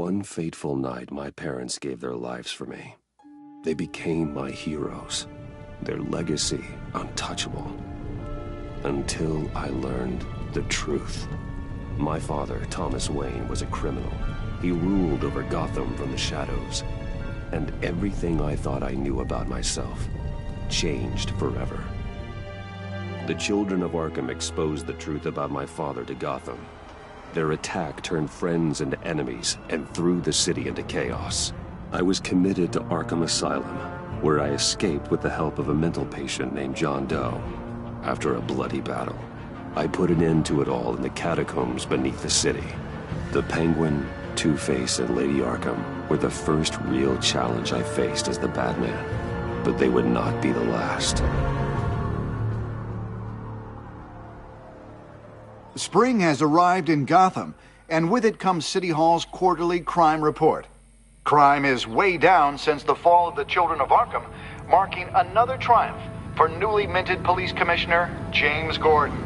one fateful night, my parents gave their lives for me. They became my heroes, their legacy untouchable. Until I learned the truth. My father, Thomas Wayne, was a criminal. He ruled over Gotham from the shadows. And everything I thought I knew about myself changed forever. The children of Arkham exposed the truth about my father to Gotham. Their attack turned friends into enemies and threw the city into chaos. I was committed to Arkham Asylum, where I escaped with the help of a mental patient named John Doe. After a bloody battle, I put an end to it all in the catacombs beneath the city. The Penguin, Two-Face, and Lady Arkham were the first real challenge I faced as the Batman, but they would not be the last. Spring has arrived in Gotham, and with it comes City Hall's quarterly crime report. Crime is way down since the fall of the Children of Arkham, marking another triumph for newly minted Police Commissioner James Gordon.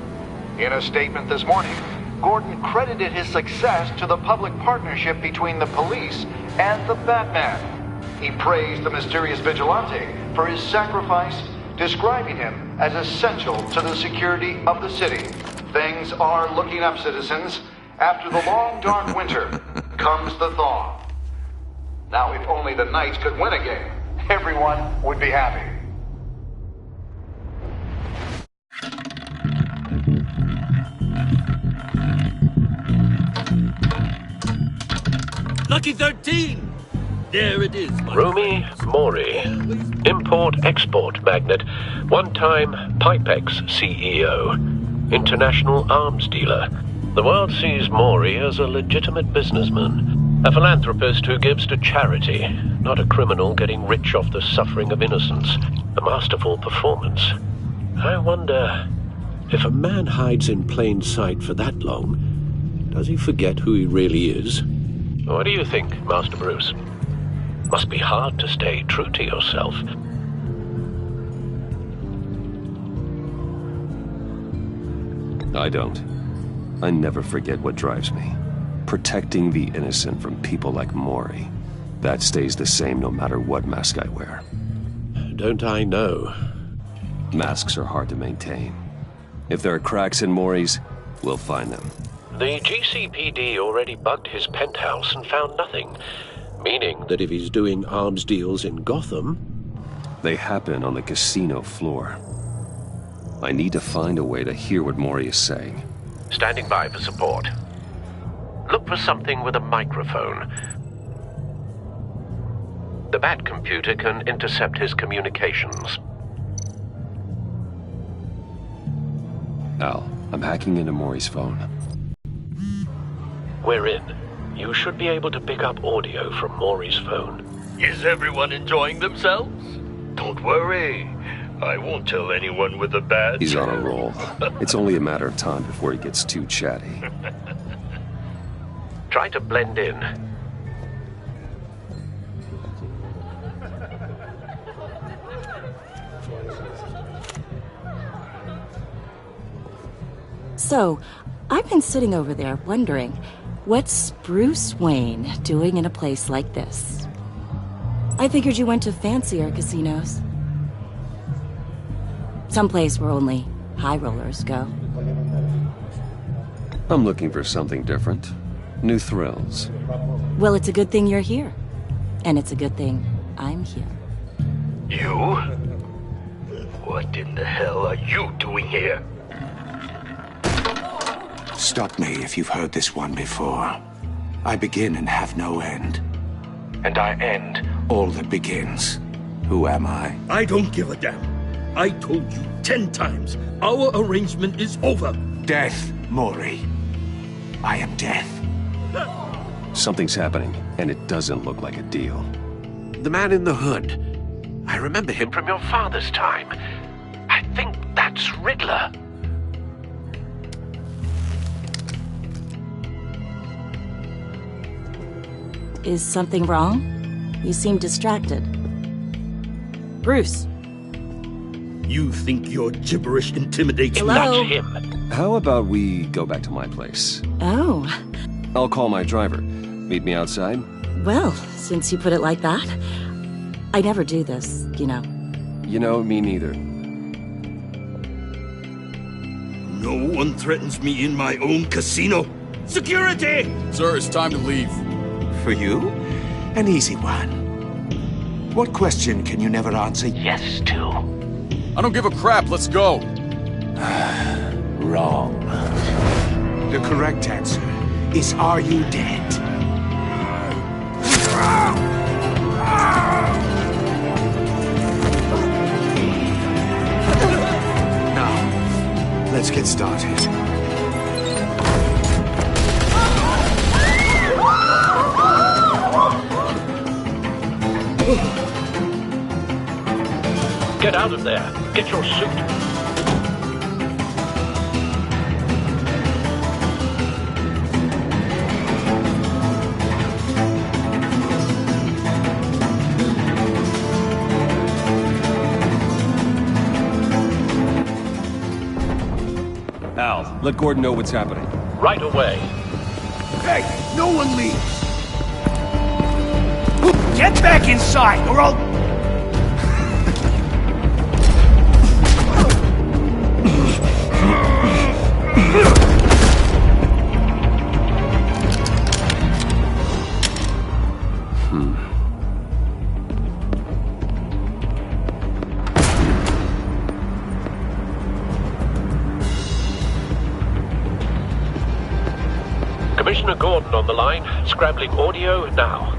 In a statement this morning, Gordon credited his success to the public partnership between the police and the Batman. He praised the mysterious vigilante for his sacrifice, describing him as essential to the security of the city. Things are looking up, citizens. After the long, dark winter comes the thaw. Now, if only the Knights could win a game, everyone would be happy. Lucky 13! There it is, my Rumi Mori, import-export magnate, one-time Pipex CEO, international arms dealer. The world sees Mori as a legitimate businessman, a philanthropist who gives to charity, not a criminal getting rich off the suffering of innocence. A masterful performance. I wonder, if a man hides in plain sight for that long, does he forget who he really is? What do you think, Master Bruce? Must be hard to stay true to yourself. I don't. I never forget what drives me. Protecting the innocent from people like Mori. That stays the same no matter what mask I wear. Don't I know? Masks are hard to maintain. If there are cracks in Mori's, we'll find them. The GCPD already bugged his penthouse and found nothing. Meaning that if he's doing arms deals in Gotham... They happen on the casino floor. I need to find a way to hear what Mori is saying. Standing by for support. Look for something with a microphone. The Bat computer can intercept his communications. Al, I'm hacking into Mori's phone. We're in. You should be able to pick up audio from Mori's phone. Is everyone enjoying themselves? Don't worry. I won't tell anyone with a badge. He's on a roll. It's only a matter of time before he gets too chatty. Try to blend in. So, I've been sitting over there wondering, what's Bruce Wayne doing in a place like this? I figured you went to fancier casinos. Someplace where only high rollers go. I'm looking for something different. New thrills. Well, it's a good thing you're here. And it's a good thing I'm here. You? What in the hell are you doing here? Stop me if you've heard this one before. I begin and have no end. And I end all that begins. Who am I? I don't give a damn. I told you 10 times. Our arrangement is over. Death, Mori. I am death. Something's happening, and it doesn't look like a deal. The man in the hood. I remember him from your father's time. I think that's Riddler. Is something wrong? You seem distracted. Bruce. You think your gibberish intimidates Hello? Not him. How about we go back to my place? Oh. I'll call my driver. Meet me outside? Well, since you put it like that, I never do this, you know. You know, me neither. No one threatens me in my own casino. Security! Sir, it's time to leave. For you, an easy one. What question can you never answer yes to? I don't give a crap, let's go. Wrong. The correct answer is, are you dead? Now, let's get started. Get out of there. Get your suit. Al, let Gordon know what's happening. Right away. Hey, no one leave! Get back inside, or I'll... Commissioner Gordon on the line, scrambling audio now.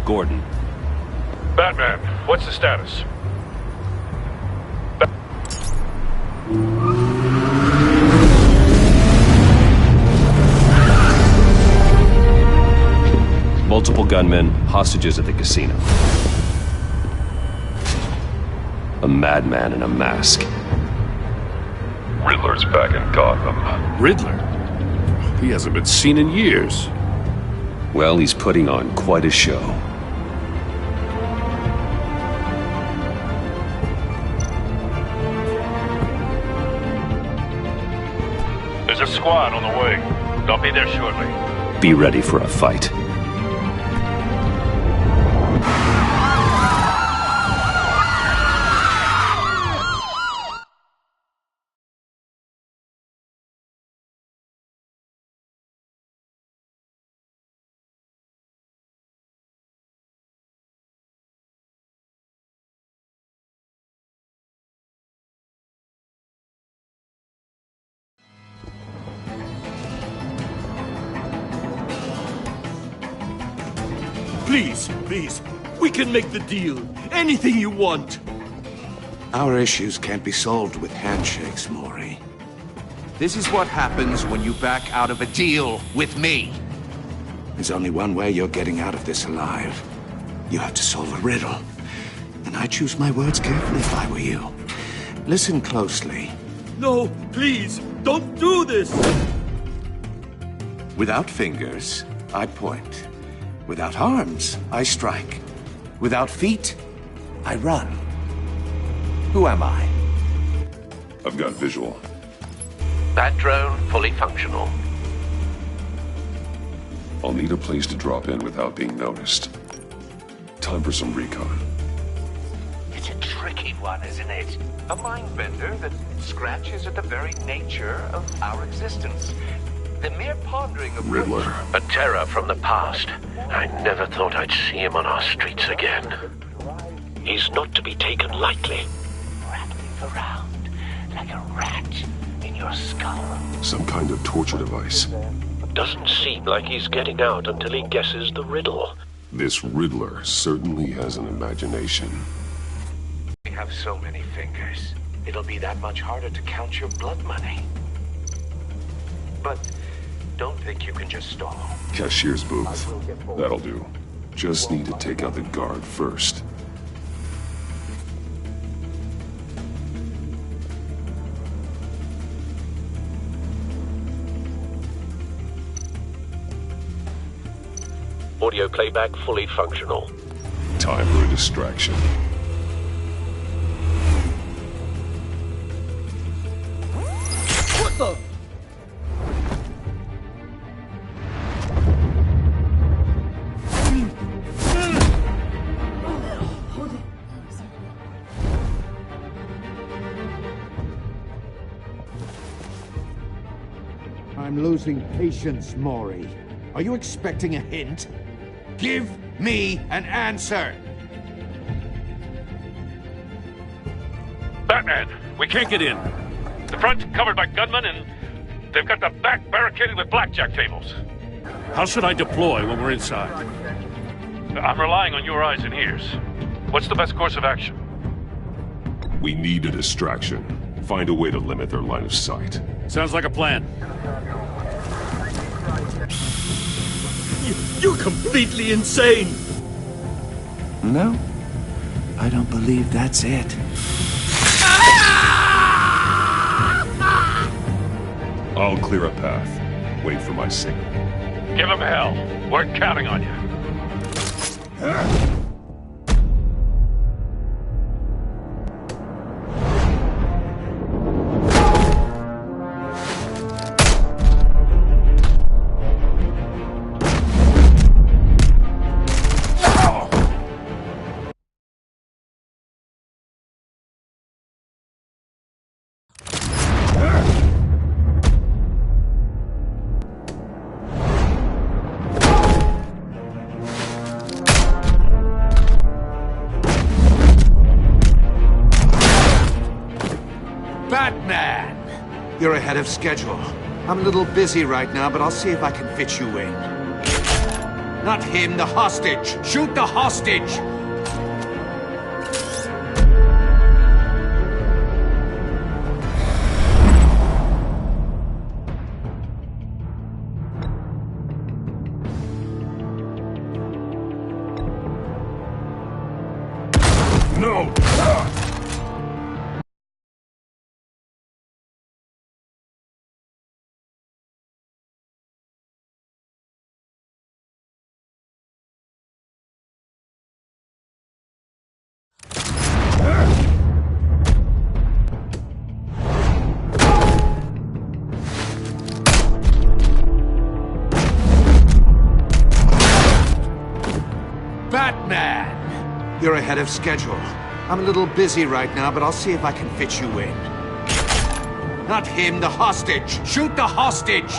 Gordon. Batman, what's the status? Multiple gunmen, hostages at the casino. A madman in a mask. Riddler's back in Gotham. Riddler? He hasn't been seen in years. Well, he's putting on quite a show. There's a squad on the way. They'll be there shortly. Be ready for a fight. Please, we can make the deal. Anything you want. Our issues can't be solved with handshakes, Maury. This is what happens when you back out of a deal with me. There's only one way you're getting out of this alive. You have to solve a riddle. And I choose my words carefully if I were you. Listen closely. No, please, don't do this! Without fingers, I point. Without arms, I strike. Without feet, I run. Who am I? I've got visual. That drone fully functional. I'll need a place to drop in without being noticed. Time for some recon. It's a tricky one, isn't it? A mind bender that scratches at the very nature of our existence. The mere pondering of Riddler. A terror from the past. I never thought I'd see him on our streets again. He's not to be taken lightly. Rattling around like a rat in your skull. Some kind of torture device. Doesn't seem like he's getting out until he guesses the riddle. This Riddler certainly has an imagination. We have so many fingers. It'll be that much harder to count your blood money. But don't think you can just stall. Cashier's booth. That'll do. Just need to take out the guard first. Audio playback fully functional. Time for a distraction. What the? I'm losing patience, Maury. Are you expecting a hint? Give me an answer! Batman, we can't get in. The front's covered by gunmen, and they've got the back barricaded with blackjack tables. How should I deploy when we're inside? I'm relying on your eyes and ears. What's the best course of action? We need a distraction. Find a way to limit their line of sight. Sounds like a plan. You're completely insane! No, I don't believe that's it. I'll clear a path. Wait for my signal. Give them hell. We're counting on you. Batman! You're ahead of schedule. I'm a little busy right now, but I'll see if I can fit you in. Not him, the hostage! Shoot the hostage! No! Batman! You're ahead of schedule. I'm a little busy right now, but I'll see if I can fit you in. Not him, the hostage! Shoot the hostage!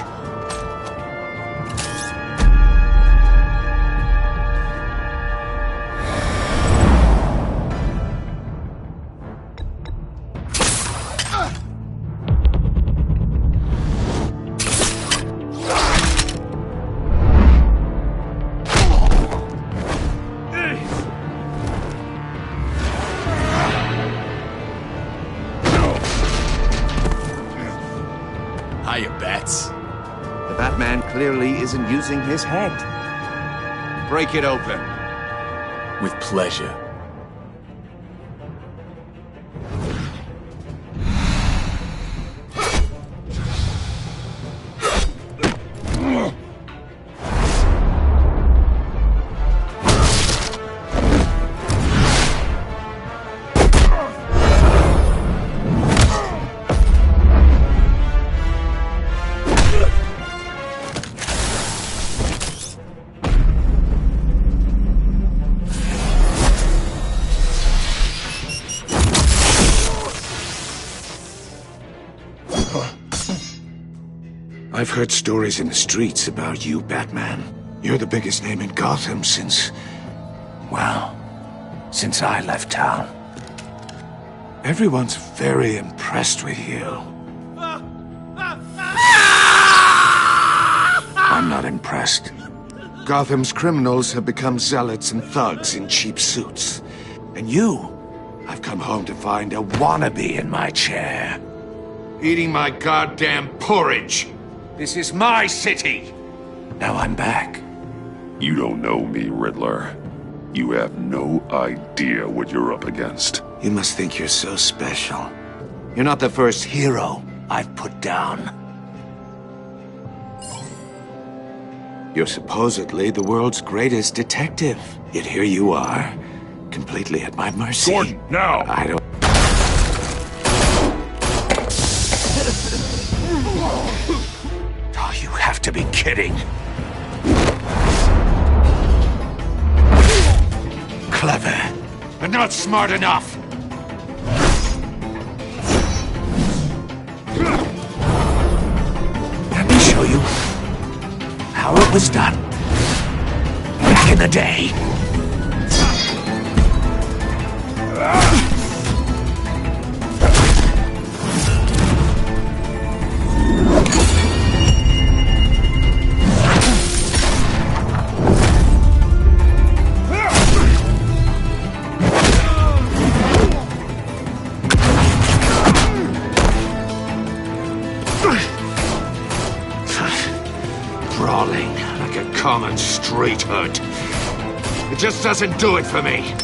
Hiya, Bats. The Batman clearly isn't using his head. Break it open. With pleasure. I've heard stories in the streets about you, Batman. You're the biggest name in Gotham since... well, since I left town. Everyone's very impressed with you. I'm not impressed. Gotham's criminals have become zealots and thugs in cheap suits. And you, I've come home to find a wannabe in my chair. Eating my goddamn porridge. This is my city! Now I'm back. You don't know me, Riddler. You have no idea what you're up against. You must think you're so special. You're not the first hero I've put down. You're supposedly the world's greatest detective. Yet here you are, completely at my mercy. Gordon, now! I don't... Oh, you have to be kidding. Clever, but not smart enough. Let me show you it was done. Back in the day. Brawling like a common street hood. It just doesn't do it for me.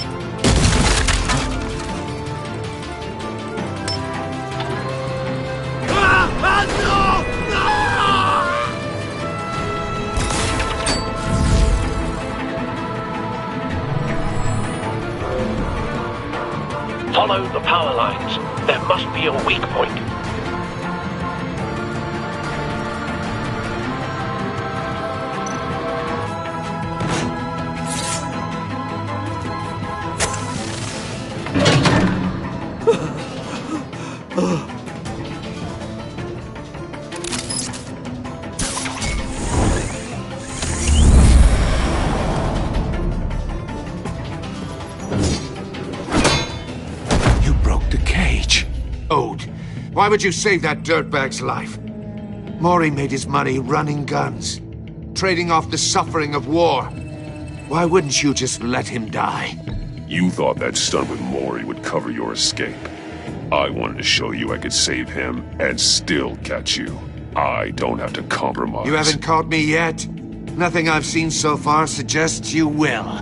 Follow the power lines. There must be a weak point. Why would you save that dirtbag's life? Maury made his money running guns, trading off the suffering of war. Why wouldn't you just let him die? You thought that stunt with Maury would cover your escape. I wanted to show you I could save him and still catch you. I don't have to compromise. You haven't caught me yet. Nothing I've seen so far suggests you will.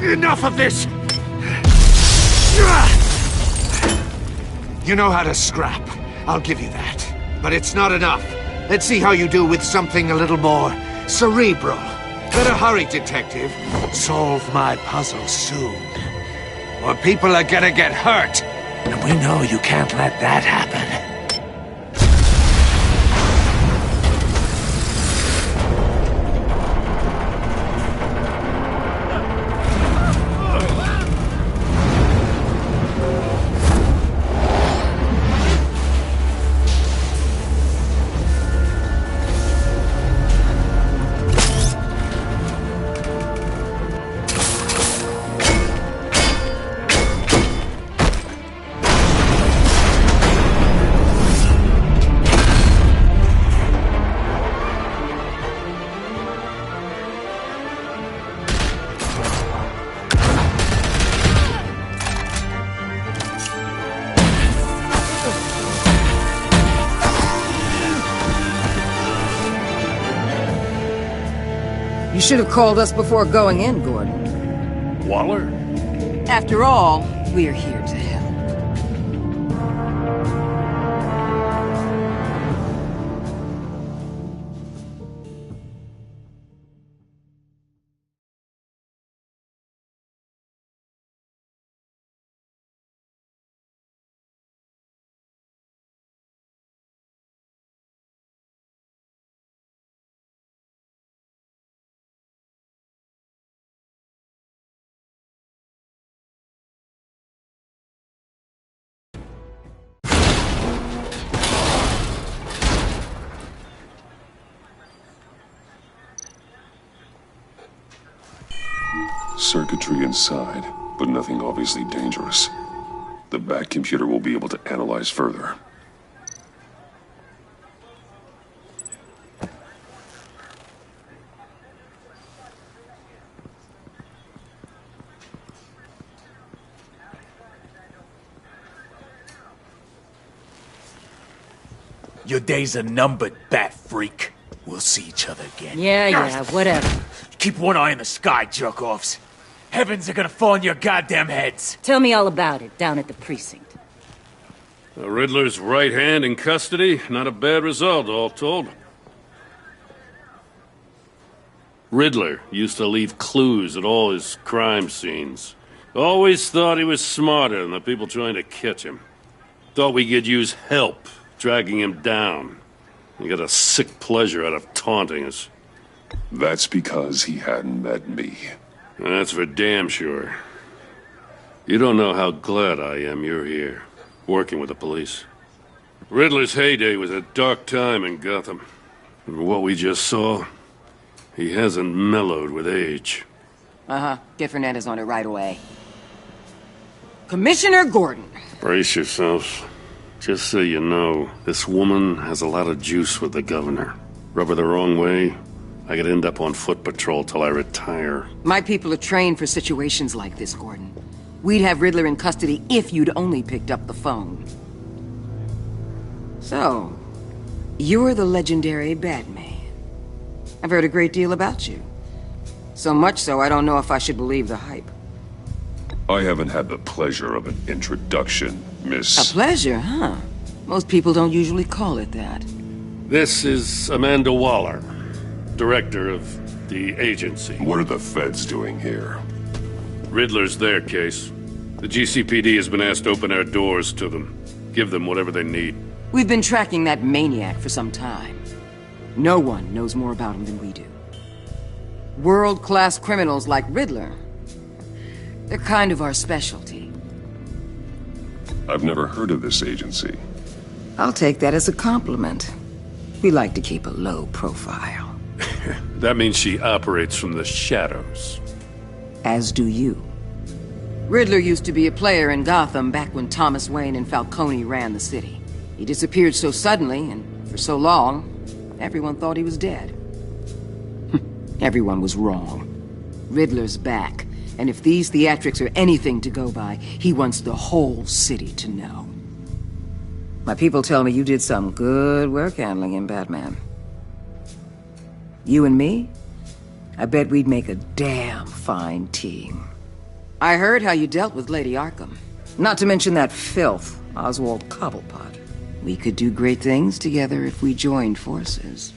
Enough of this! You know how to scrap. I'll give you that. But it's not enough. Let's see how you do with something a little more cerebral. Better hurry, detective. Solve my puzzle soon. Or people are gonna get hurt. And we know you can't let that happen. You should have called us before going in, Gordon. Waller? After all, we're here to help. Circuitry inside, but nothing obviously dangerous. The back computer will be able to analyze further. Your days are numbered, bat freak. we'll see each other again. Yeah, whatever. Keep one eye in the sky, jerk-offs. Heavens are gonna fall on your goddamn heads. Tell me all about it, down at the precinct. The Riddler's right hand in custody. Not a bad result, all told. Riddler used to leave clues at all his crime scenes. Always thought he was smarter than the people trying to catch him. Thought we could use help, dragging him down. He got a sick pleasure out of taunting us. That's because he hadn't met me. That's for damn sure. You don't know how glad I am you're here, working with the police. Riddler's heyday was a dark time in Gotham. And what we just saw, he hasn't mellowed with age. Uh-huh. Get Fernandez on it right away. Commissioner Gordon. Brace yourselves. Just so you know, this woman has a lot of juice with the governor. Rub her the wrong way, I could end up on foot patrol till I retire. My people are trained for situations like this, Gordon. We'd have Riddler in custody if you'd only picked up the phone. So, you're the legendary Batman. I've heard a great deal about you. So much so, I don't know if I should believe the hype. I haven't had the pleasure of an introduction, Miss... A pleasure, huh? Most people don't usually call it that. This is Amanda Waller, director of the agency. What are the feds doing here? Riddler's their case. The GCPD has been asked to open our doors to them. Give them whatever they need. We've been tracking that maniac for some time. No one knows more about him than we do. World-class criminals like Riddler. They're kind of our specialty. I've never heard of this agency. I'll take that as a compliment. We like to keep a low profile. That means she operates from the shadows. As do you. Riddler used to be a player in Gotham back when Thomas Wayne and Falcone ran the city. He disappeared so suddenly and for so long, everyone thought he was dead. Everyone was wrong. Riddler's back, and if these theatrics are anything to go by, he wants the whole city to know. My people tell me you did some good work handling him, Batman. You and me? I bet we'd make a damn fine team. I heard how you dealt with Lady Arkham. Not to mention that filth, Oswald Cobblepot. We could do great things together if we joined forces.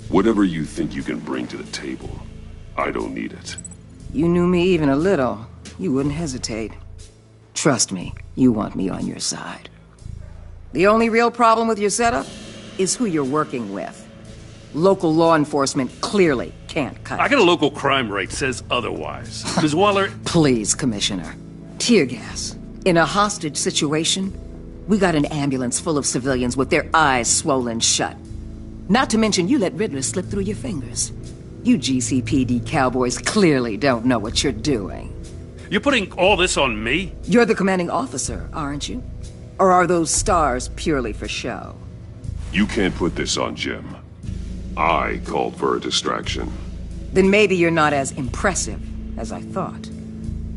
Whatever you think you can bring to the table, I don't need it. You knew me even a little, you wouldn't hesitate. Trust me, you want me on your side. The only real problem with your setup is who you're working with. Local law enforcement clearly can't cut it. I got a local crime rate says otherwise. Ms. Waller... Please, Commissioner. Tear gas. In a hostage situation, we got an ambulance full of civilians with their eyes swollen shut. Not to mention you let Riddler slip through your fingers. You GCPD cowboys clearly don't know what you're doing. You're putting all this on me? You're the commanding officer, aren't you? Or are those stars purely for show? You can't put this on Jim. I called for a distraction. Then maybe you're not as impressive as I thought.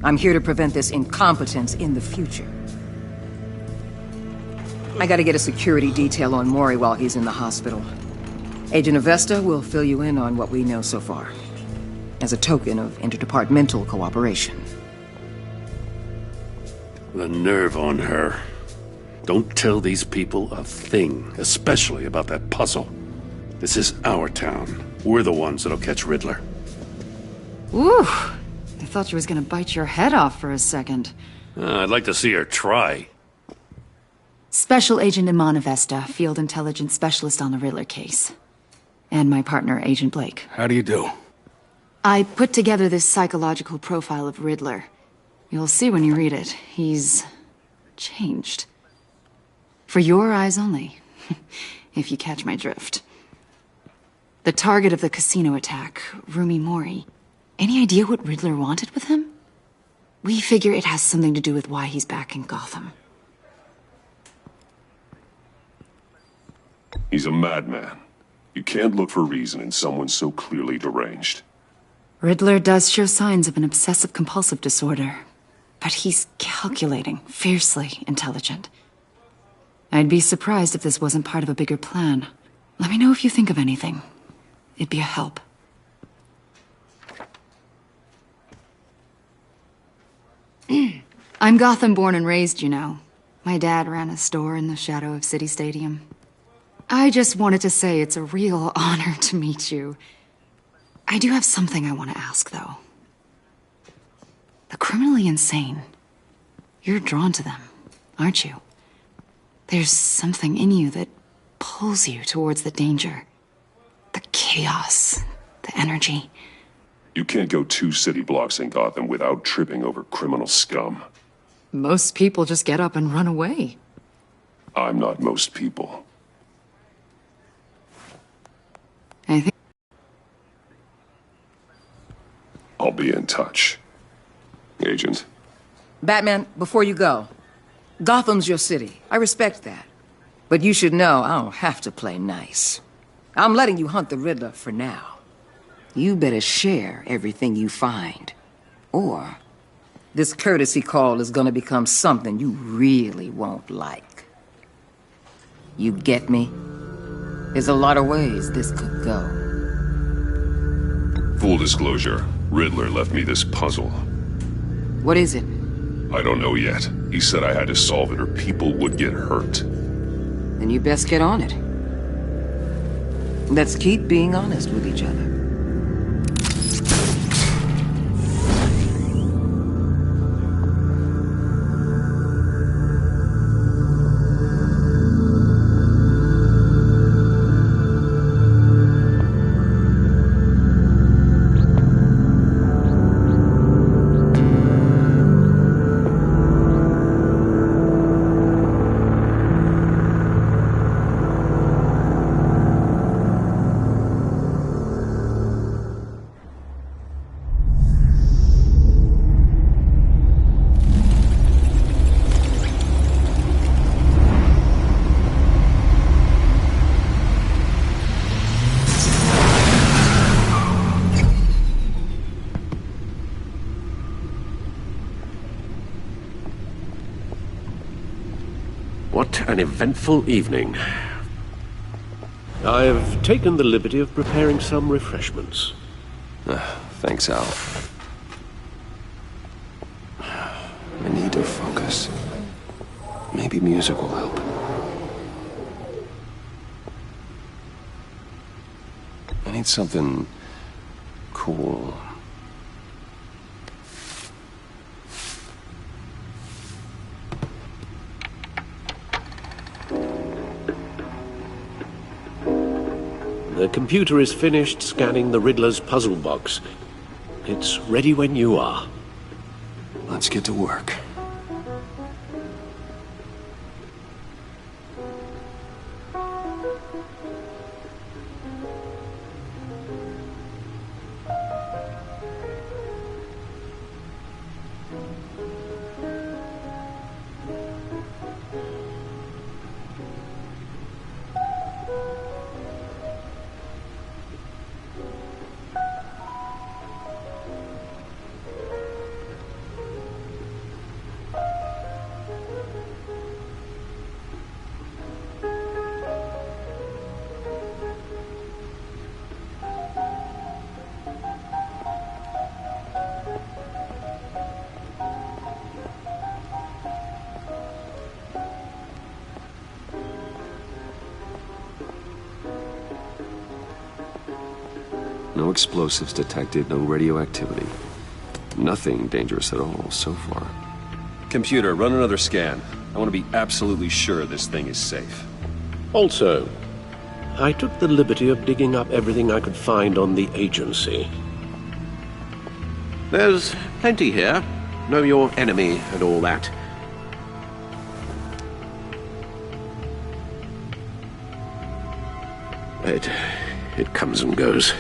I'm here to prevent this incompetence in the future. I gotta get a security detail on Maury while he's in the hospital. Agent Avesta will fill you in on what we know so far, as a token of interdepartmental cooperation. The nerve on her. Don't tell these people a thing, especially about that puzzle. This is our town. We're the ones that'll catch Riddler. Ooh, I thought she was gonna bite your head off for a second. I'd like to see her try. Special Agent Iman Avesta, Field Intelligence Specialist on the Riddler case. And my partner, Agent Blake. How do you do? I put together this psychological profile of Riddler. You'll see when you read it. He's... changed. For your eyes only, if you catch my drift. The target of the casino attack, Rumi Mori. Any idea what Riddler wanted with him? We figure it has something to do with why he's back in Gotham. He's a madman. You can't look for reason in someone so clearly deranged. Riddler does show signs of an obsessive-compulsive disorder, but he's calculating, fiercely intelligent. I'd be surprised if this wasn't part of a bigger plan. Let me know if you think of anything. It'd be a help. I'm Gotham born and raised, you know. My dad ran a store in the shadow of City Stadium. I just wanted to say it's a real honor to meet you. I do have something I want to ask, though. The criminally insane. You're drawn to them, aren't you? There's something in you that pulls you towards the danger. The chaos, the energy. You can't go 2 city blocks in Gotham without tripping over criminal scum. Most people just get up and run away. I'm not most people. I think... I'll be in touch. Agent. Batman, before you go, Gotham's your city. I respect that. But you should know I don't have to play nice. I'm letting you hunt the Riddler for now. You better share everything you find. Or this courtesy call is gonna become something you really won't like. You get me? There's a lot of ways this could go. Full disclosure, Riddler left me this puzzle. What is it? I don't know yet. He said I had to solve it or people would get hurt. Then you best get on it. Let's keep being honest with each other. What an eventful evening. I've taken the liberty of preparing some refreshments. Thanks, Al. I need to focus. Maybe music will help. I need something cool. The computer is finished scanning the Riddler's puzzle box. It's ready when you are. Let's get to work. No explosives detected, no radioactivity. Nothing dangerous at all so far. Computer, run another scan. I want to be absolutely sure this thing is safe. Also, I took the liberty of digging up everything I could find on the agency. There's plenty here. Know your enemy and all that. It comes and goes.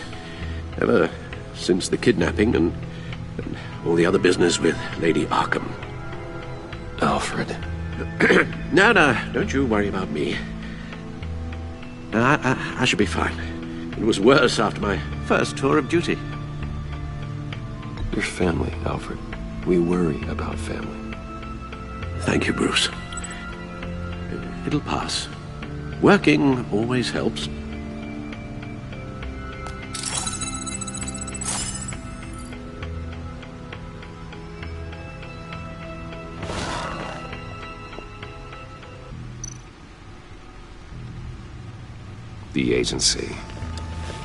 Ever since the kidnapping and all the other business with Lady Arkham. Alfred. No, don't you worry about me. I should be fine. It was worse after my first tour of duty. Your family, Alfred. We worry about family. Thank you, Bruce. It'll pass. Working always helps. The agency.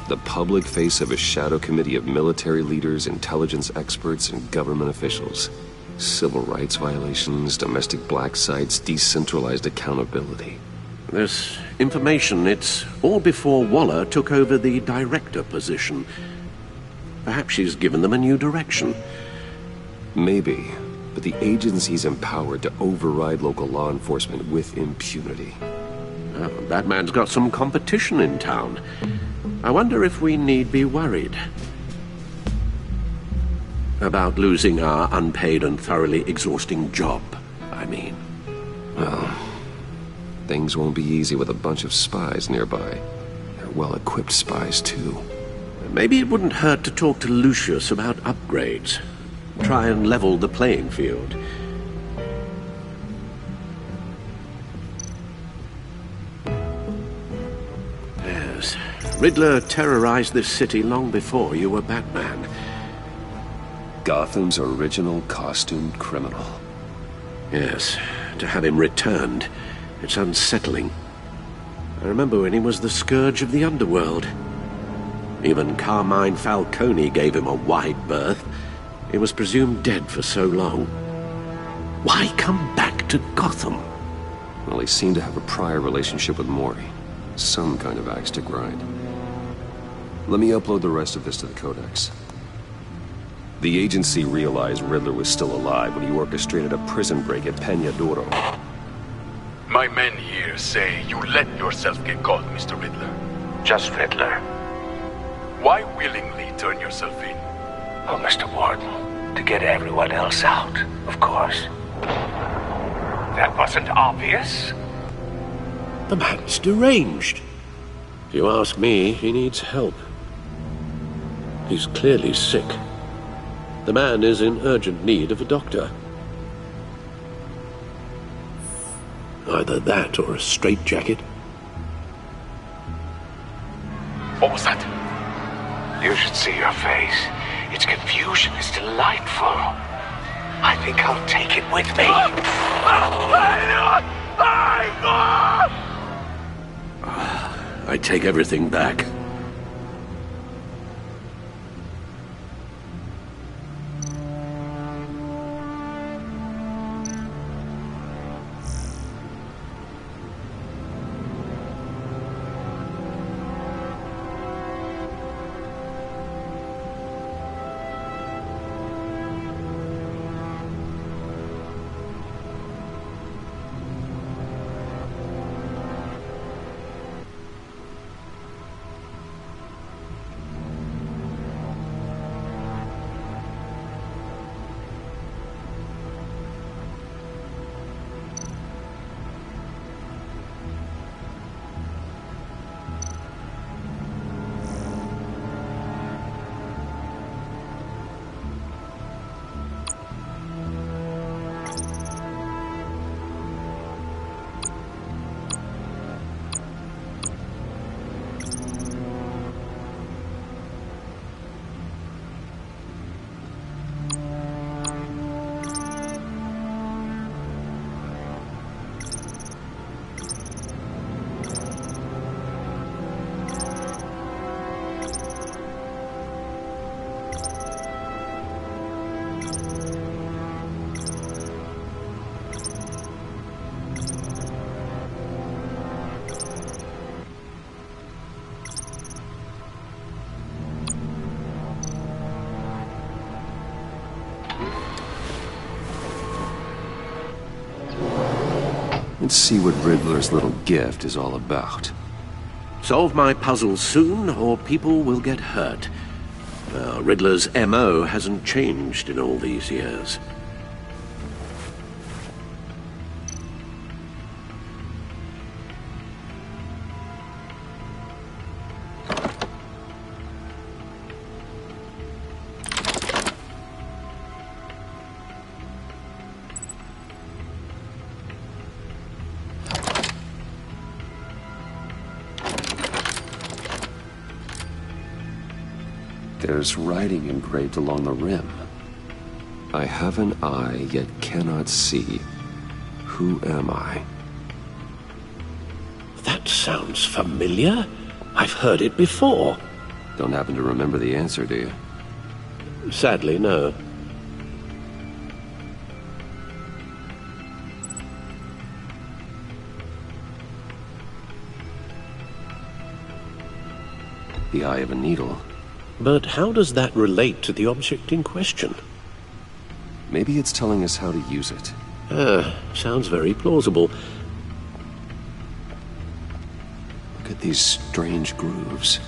The public face of a shadow committee of military leaders, intelligence experts, and government officials. Civil rights violations, domestic black sites, decentralized accountability. This information, it's all before Waller took over the director position. Perhaps she's given them a new direction. Maybe, but the agency's empowered to override local law enforcement with impunity. Oh, that man's got some competition in town. I wonder if we need be worried about losing our unpaid and thoroughly exhausting job, I mean. Well, things won't be easy with a bunch of spies nearby. They're well-equipped spies, too. Maybe it wouldn't hurt to talk to Lucius about upgrades. Try and level the playing field. Yes, Riddler terrorized this city long before you were Batman. Gotham's original costumed criminal. Yes, to have him returned, it's unsettling. I remember when he was the scourge of the underworld. Even Carmine Falcone gave him a wide berth. He was presumed dead for so long. Why come back to Gotham? Well, he seemed to have a prior relationship with Mori. Some kind of axe to grind. Let me upload the rest of this to the Codex. The agency realized Riddler was still alive when he orchestrated a prison break at Peña Duro. My men here say you let yourself get caught, Mr. Riddler. Just Riddler. Why willingly turn yourself in? Oh, Mr. Warden, to get everyone else out, of course. That wasn't obvious? The man's deranged. If you ask me, he needs help. He's clearly sick. The man is in urgent need of a doctor. Either that or a straitjacket. What was that? You should see your face. Its confusion is delightful. I think I'll take it with me. I take everything back. Let's see what Riddler's little gift is all about. Solve my puzzle soon, or people will get hurt. Riddler's M.O. hasn't changed in all these years. There's writing engraved along the rim. I have an eye, yet cannot see. Who am I? That sounds familiar. I've heard it before. Don't happen to remember the answer, do you? Sadly, no. The eye of a needle. But how does that relate to the object in question? Maybe it's telling us how to use it. Sounds very plausible. Look at these strange grooves.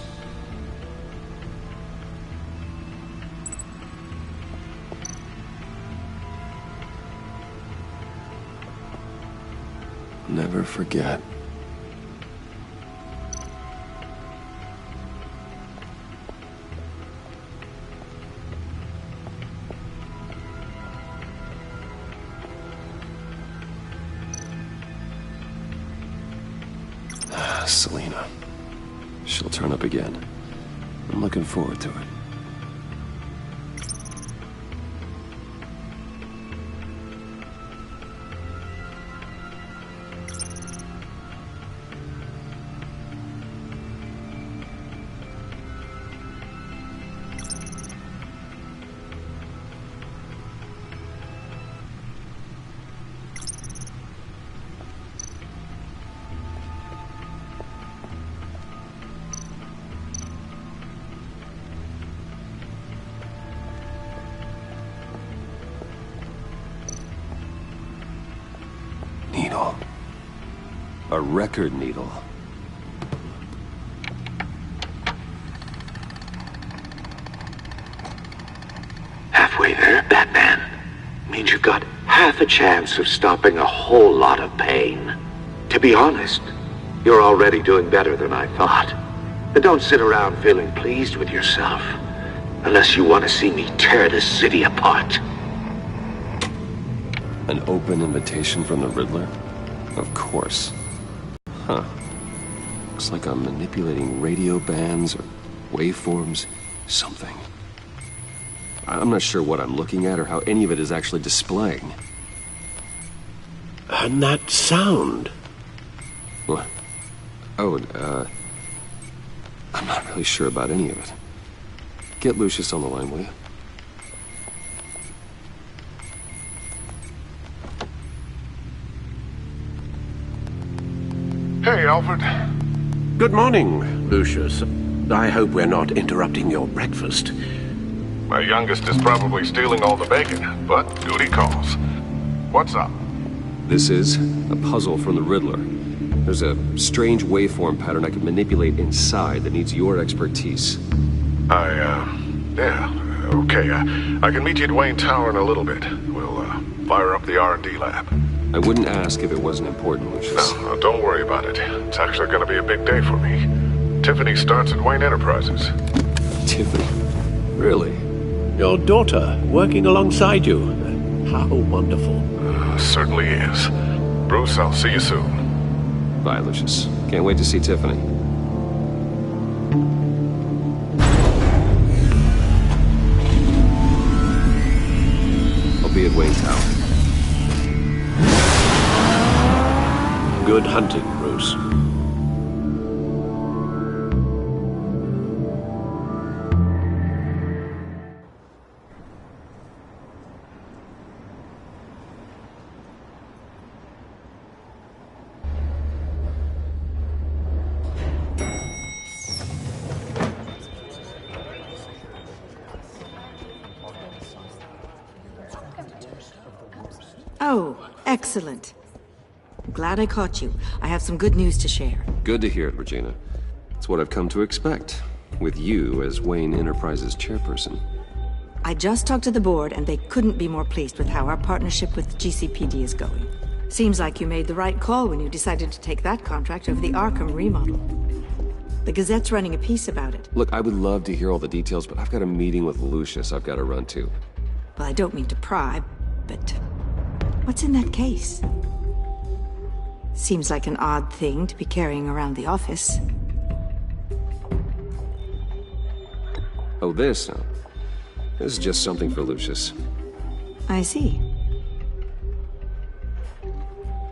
Never forget. Selena. She'll turn up again. I'm looking forward to it. Needle. A record needle. Halfway there, Batman. Means you've got half a chance of stopping a whole lot of pain. To be honest, you're already doing better than I thought. But don't sit around feeling pleased with yourself. Unless you want to see me tear this city apart. An open invitation from the Riddler? Of course. Huh. Looks like I'm manipulating radio bands or waveforms. Something. I'm not sure what I'm looking at or how any of it is actually displaying. And that sound? What? Oh, I'm not really sure about any of it. Get Lucius on the line, will you? Hey, Alfred. Good morning, Lucius. I hope we're not interrupting your breakfast. My youngest is probably stealing all the bacon, but duty calls. What's up? This is a puzzle from the Riddler. There's a strange waveform pattern I can manipulate inside that needs your expertise. Yeah, okay. I can meet you at Wayne Tower in a little bit. We'll, fire up the R&D lab. I wouldn't ask if it wasn't important, Lucius. No, don't worry about it. It's actually gonna be a big day for me. Tiffany starts at Wayne Enterprises. Tiffany? Really? Your daughter, working alongside you. How wonderful. Certainly is. Bruce, I'll see you soon. Bye, Lucius. Can't wait to see Tiffany. I'll be at Wayne Tower. Good hunting, Bruce. Oh, excellent. Glad I caught you. I have some good news to share. Good to hear it, Regina. It's what I've come to expect, with you as Wayne Enterprises chairperson. I just talked to the board, and they couldn't be more pleased with how our partnership with GCPD is going. Seems like you made the right call when you decided to take that contract over the Arkham remodel. The Gazette's running a piece about it. Look, I would love to hear all the details, but I've got a meeting with Lucius I've got to run to. Well, I don't mean to pry, but what's in that case? Seems like an odd thing to be carrying around the office. Oh, this? No. This is just something for Lucius. I see.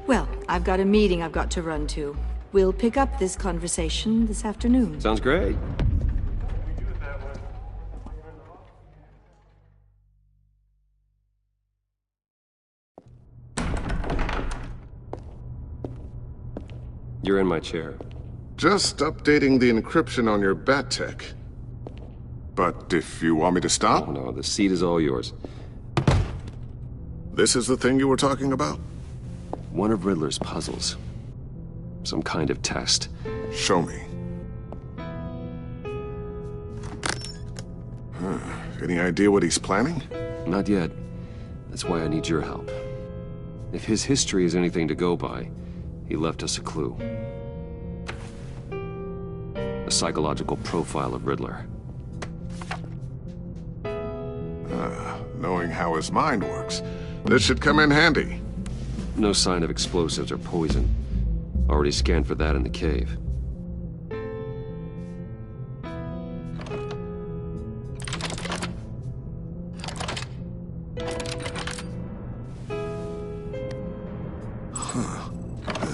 Well, I've got a meeting I've got to run to. We'll pick up this conversation this afternoon. Sounds great. You're in my chair. Just updating the encryption on your bat tech. But if you want me to stop? Oh, no, the seat is all yours. This is the thing you were talking about? One of Riddler's puzzles. Some kind of test. Show me. Any idea what he's planning? Not yet. That's why I need your help. If his history is anything to go by, he left us a clue. A psychological profile of Riddler. Knowing how his mind works, this should come in handy. No sign of explosives or poison. Already scanned for that in the cave.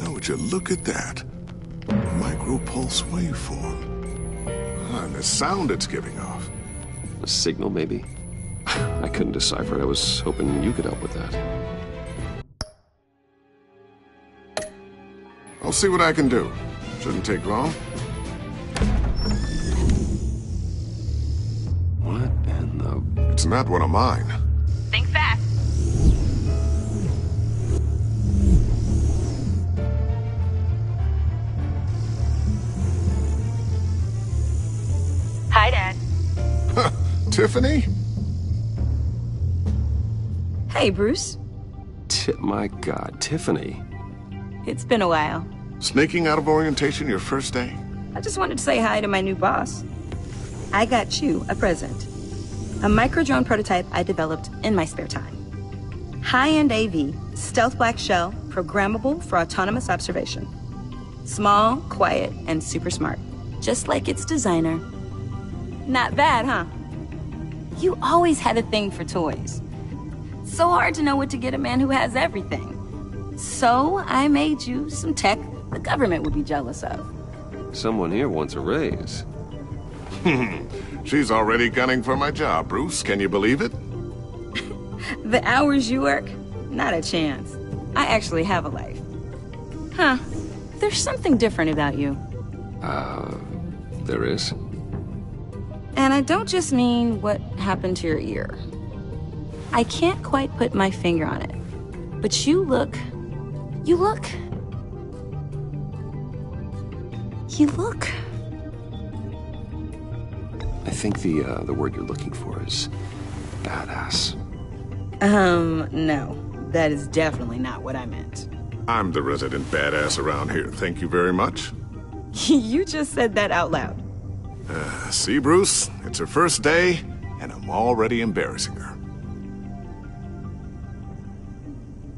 Would you look at that? A micropulse waveform. And the sound it's giving off. A signal, maybe? I couldn't decipher it. I was hoping you could help with that. I'll see what I can do. Shouldn't take long. What in the... It's not one of mine. Think fast. Hi, Dad. Tiffany? Hey, Bruce. My God, Tiffany. It's been a while. Sneaking out of orientation your first day? I just wanted to say hi to my new boss. I got you a present. A micro-drone prototype I developed in my spare time. High-end AV, stealth black shell, programmable for autonomous observation. Small, quiet, and super smart. Just like its designer. Not bad, huh? You always had a thing for toys. So hard to know what to get a man who has everything. So I made you some tech the government would be jealous of. Someone here wants a raise. She's already gunning for my job, Bruce. Can you believe it? The hours you work? Not a chance. I actually have a life. Huh. There's something different about you. There is? And I don't just mean what happened to your ear. I can't quite put my finger on it. But you look... You look... I think the word you're looking for is badass. No. That is definitely not what I meant. I'm the resident badass around here. Thank you very much. You just said that out loud. See, Bruce? It's her first day, and I'm already embarrassing her.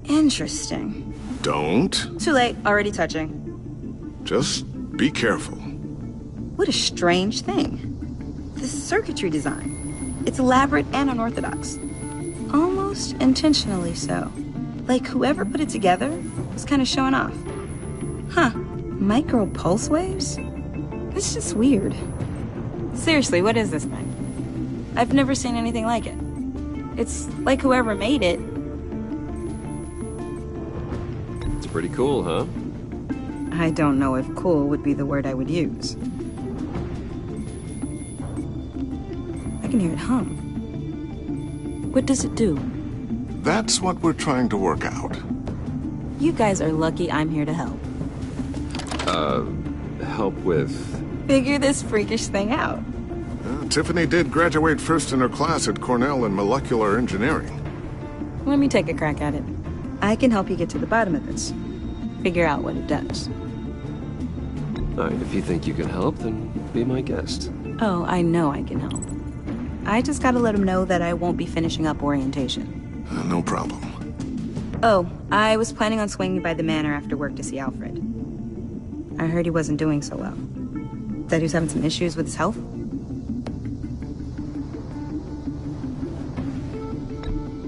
Interesting. Don't. Too late. Already touching. Just be careful. What a strange thing. The circuitry design. It's elaborate and unorthodox. Almost intentionally so. Like whoever put it together was kind of showing off. Huh. Micro pulse waves? It's just weird. Seriously, what is this thing? I've never seen anything like it. It's like whoever made it. It's pretty cool, huh? I don't know if cool would be the word I would use. I can hear it hum. What does it do? That's what we're trying to work out. You guys are lucky I'm here to help. Help with... Figure this freakish thing out. Tiffany did graduate first in her class at Cornell in molecular engineering. Let me take a crack at it. I can help you get to the bottom of this. Figure out what it does. All right, if you think you can help, then be my guest. Oh, I know I can help. I just gotta let him know that I won't be finishing up orientation. No problem. Oh, I was planning on swinging by the manor after work to see Alfred. I heard he wasn't doing so well. That he was having some issues with his health?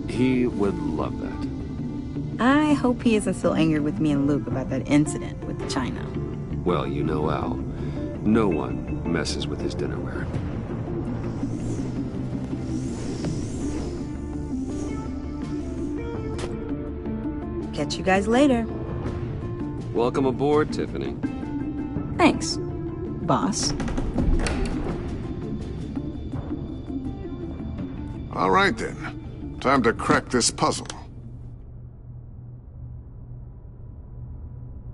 He would love that. I hope he isn't still angry with me and Luke about that incident with the China. Well, you know Al. No one messes with his dinnerware. Catch you guys later. Welcome aboard, Tiffany. Thanks, boss. All right, then. Time to crack this puzzle.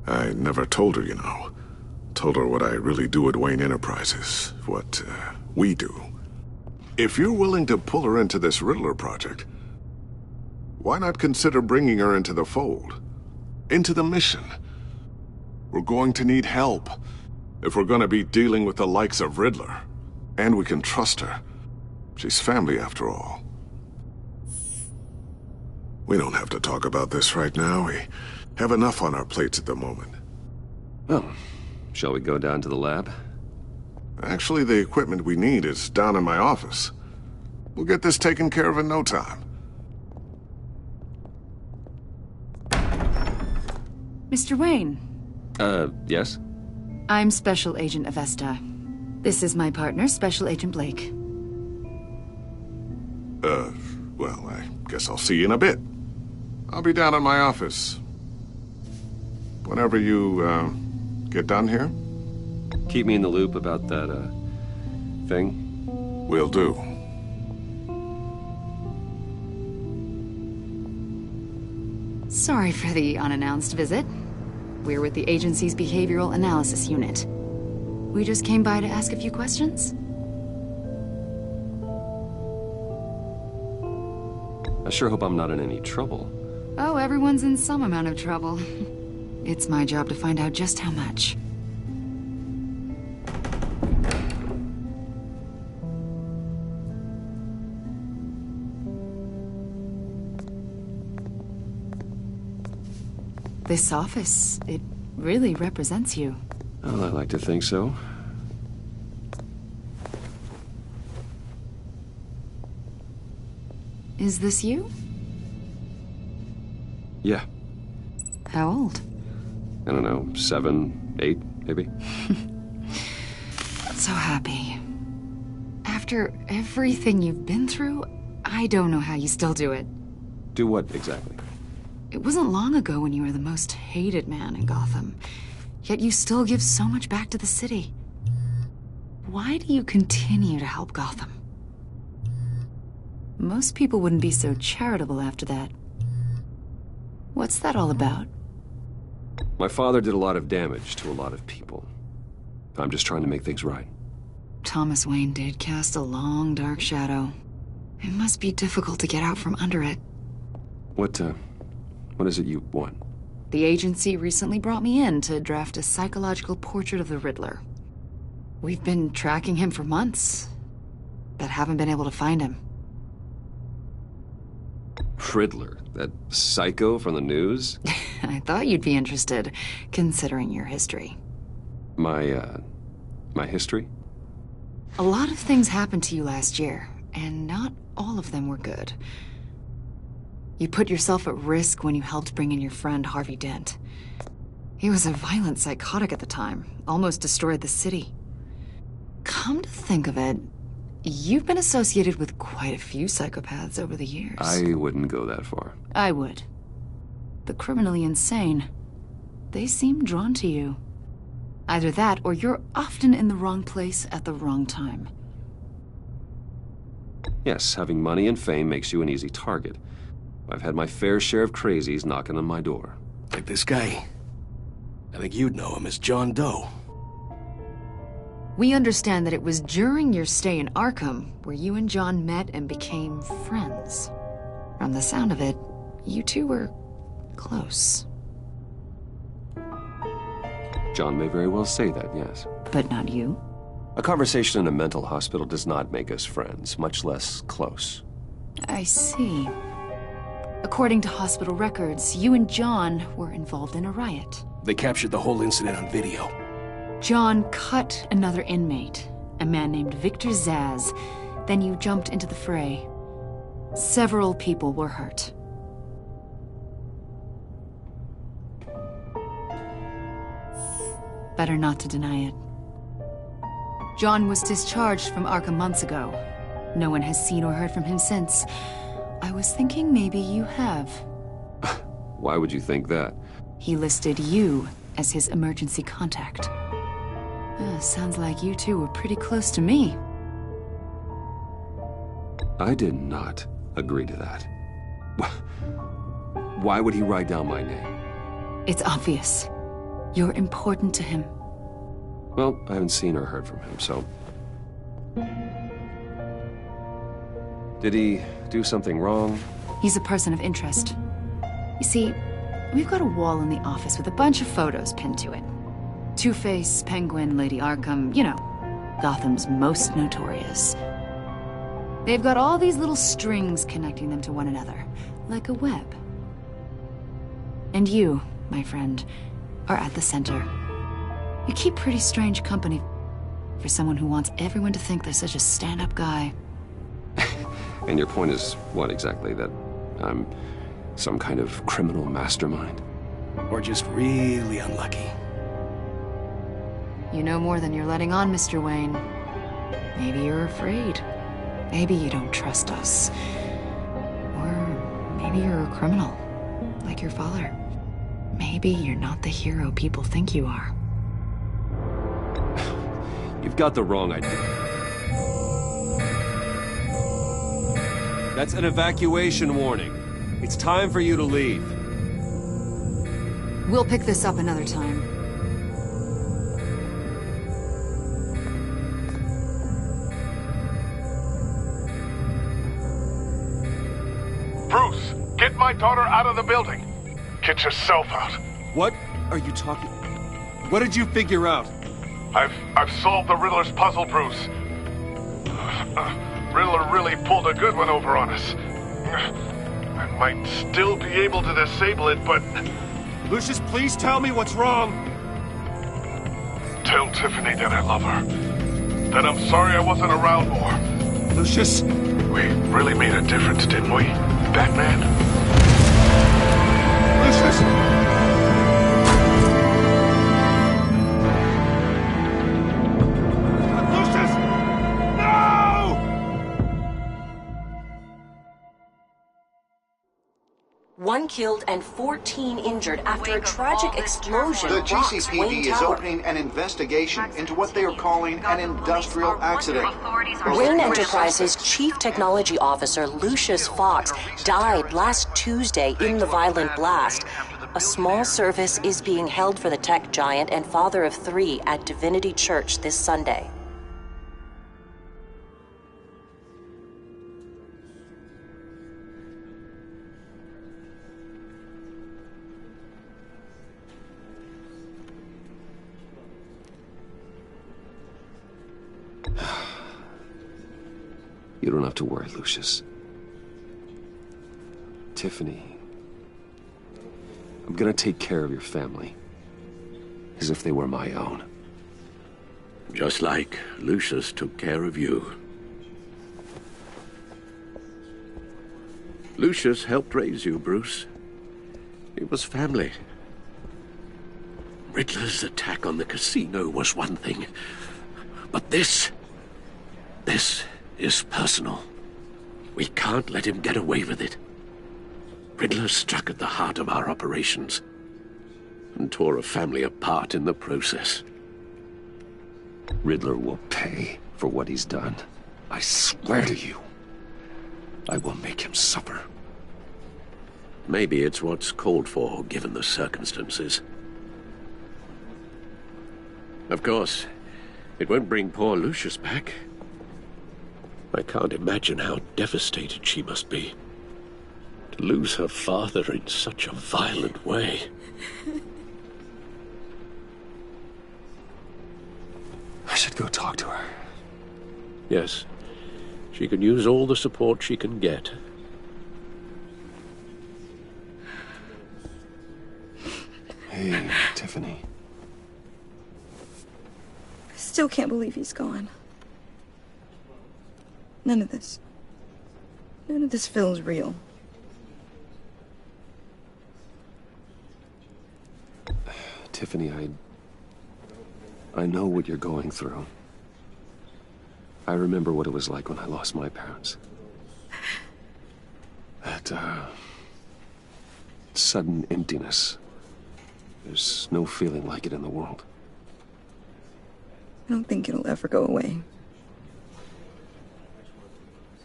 I never told her, you know. Told her what I really do at Wayne Enterprises. What, we do. If you're willing to pull her into this Riddler project, why not consider bringing her into the fold? Into the mission? We're going to need help if we're going to be dealing with the likes of Riddler. And we can trust her. She's family, after all. We don't have to talk about this right now. We have enough on our plates at the moment. Well, shall we go down to the lab? Actually, the equipment we need is down in my office. We'll get this taken care of in no time. Mr. Wayne. Yes? I'm Special Agent Avesta. This is my partner, Special Agent Blake. Well, I guess I'll see you in a bit. I'll be down in my office. Whenever you, get done here? Keep me in the loop about that, thing? Will do. Sorry for the unannounced visit. We're with the agency's Behavioral Analysis Unit. We just came by to ask a few questions. I sure hope I'm not in any trouble. Oh, everyone's in some amount of trouble. It's my job to find out just how much. This office, it really represents you. Well, I like to think so. Is this you? Yeah. How old? I don't know, 7, 8, maybe? So happy. After everything you've been through, I don't know how you still do it. Do what, exactly? It wasn't long ago when you were the most hated man in Gotham. Yet you still give so much back to the city. Why do you continue to help Gotham? Most people wouldn't be so charitable after that. What's that all about? My father did a lot of damage to a lot of people. I'm just trying to make things right. Thomas Wayne did cast a long, dark shadow. It must be difficult to get out from under it. What is it you want? The agency recently brought me in to draft a psychological portrait of the Riddler. We've been tracking him for months, but haven't been able to find him. Riddler? That psycho from the news? I thought you'd be interested, considering your history. My history? A lot of things happened to you last year, and not all of them were good. You put yourself at risk when you helped bring in your friend Harvey Dent. He was a violent psychotic at the time, almost destroyed the city. Come to think of it, you've been associated with quite a few psychopaths over the years. I wouldn't go that far. I would. The criminally insane. They seem drawn to you. Either that, or you're often in the wrong place at the wrong time. Yes, having money and fame makes you an easy target. I've had my fair share of crazies knocking on my door. Like this guy. I think you'd know him as John Doe. We understand that it was during your stay in Arkham where you and John met and became friends. From the sound of it, you two were close. John may very well say that, yes. But not you? A conversation in a mental hospital does not make us friends, much less close. I see. According to hospital records, you and John were involved in a riot. They captured the whole incident on video. John cut another inmate, a man named Victor Zsasz. Then you jumped into the fray. Several people were hurt. Better not to deny it. John was discharged from Arkham months ago. No one has seen or heard from him since. I was thinking maybe you have. Why would you think that? He listed you as his emergency contact. Sounds like you two were pretty close to me. I did not agree to that. Why would he write down my name? It's obvious. You're important to him. Well, I haven't seen or heard from him, so... Did he do something wrong? He's a person of interest. You see, we've got a wall in the office with a bunch of photos pinned to it. Two-Face, Penguin, Lady Arkham, you know, Gotham's most notorious. They've got all these little strings connecting them to one another, like a web. And you, my friend, are at the center. You keep pretty strange company for someone who wants everyone to think they're such a stand-up guy. And your point is what exactly? That I'm some kind of criminal mastermind? Or just really unlucky? You know more than you're letting on, Mr. Wayne. Maybe you're afraid. Maybe you don't trust us. Or maybe you're a criminal, like your father. Maybe you're not the hero people think you are. You've got the wrong idea. That's an evacuation warning. It's time for you to leave. We'll pick this up another time. Bruce, get my daughter out of the building. Get yourself out. What are you talking? What did you figure out? I've solved the Riddler's puzzle, Bruce. Riddler really pulled a good one over on us. I might still be able to disable it, but... Lucius, please tell me what's wrong. Tell Tiffany that I love her. That I'm sorry I wasn't around more. Lucius? We really made a difference, didn't we, Batman? Lucius! One killed and 14 injured after a tragic explosion. The rocks GCPD Wayne is Tower. opening an investigation into what they are calling an industrial accident. Wayne Enterprises' chief technology officer, Lucius Fox, died last Tuesday in the violent blast. A small service is being held for the tech giant and father of 3 at Divinity Church this Sunday. You don't have to worry, Lucius. Tiffany, I'm gonna take care of your family. As if they were my own. Just like Lucius took care of you. Lucius helped raise you, Bruce. It was family. Riddler's attack on the casino was one thing. But this is personal. We can't let him get away with it. Riddler struck at the heart of our operations and tore a family apart in the process. Riddler will pay for what he's done. I swear to you. I will make him suffer. Maybe it's what's called for, given the circumstances. Of course, it won't bring poor Lucius back. I can't imagine how devastated she must be. To lose her father in such a violent way. I should go talk to her. Yes. She can use all the support she can get. Hey, Tiffany. I still can't believe he's gone. None of this feels real. Tiffany, I know what you're going through. I remember what it was like when I lost my parents. That, sudden emptiness. There's no feeling like it in the world. I don't think it'll ever go away.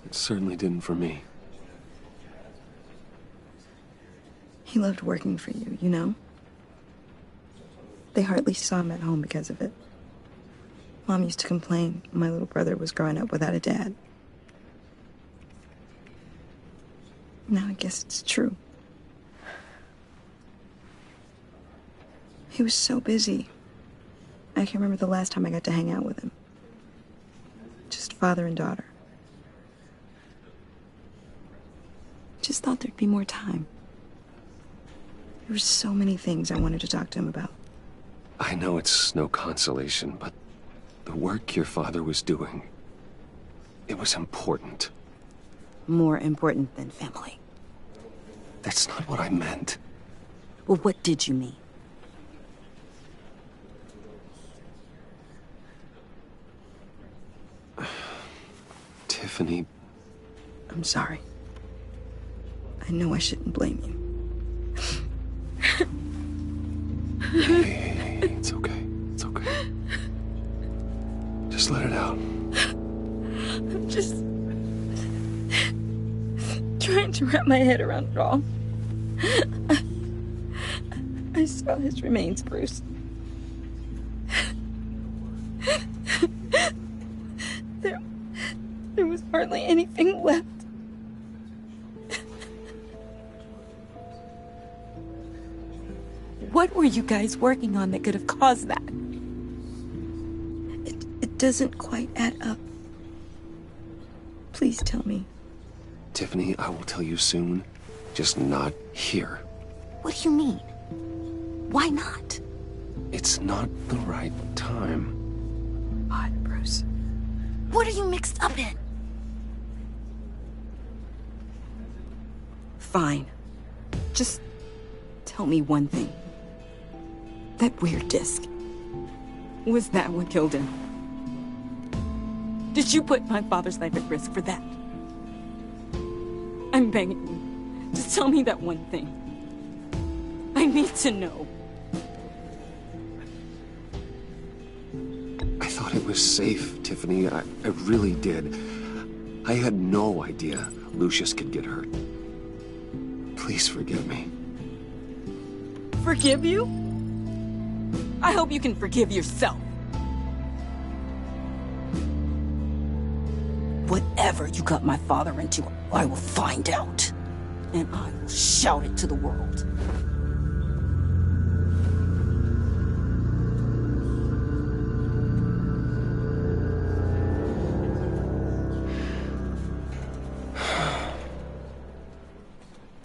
It certainly didn't for me. He loved working for you, you know? They hardly saw him at home because of it. Mom used to complain my little brother was growing up without a dad. Now I guess it's true. He was so busy. I can't remember the last time I got to hang out with him. Just father and daughter. Just thought there'd be more time. There were so many things I wanted to talk to him about. I know it's no consolation, but the work your father was doing, it was important. More important than family. That's not what I meant. Well, what did you mean? Tiffany... I'm sorry. I know I shouldn't blame you. Hey, it's okay. It's okay. Just let it out. I'm just trying to wrap my head around it all. I saw his remains, Bruce. There was hardly anything left. What were you guys working on that could have caused that? It doesn't quite add up. Please tell me. Tiffany, I will tell you soon. Just not here. What do you mean? Why not? It's not the right time. Odd, Bruce. What are you mixed up in? Fine. Just tell me one thing. That weird disc. Was that what killed him? Did you put my father's life at risk for that? I'm begging you. Just tell me that one thing. I need to know. I thought it was safe, Tiffany. I really did. I had no idea Lucius could get hurt. Please forgive me. Forgive you? I hope you can forgive yourself. Whatever you got my father into, I will find out. And I will shout it to the world.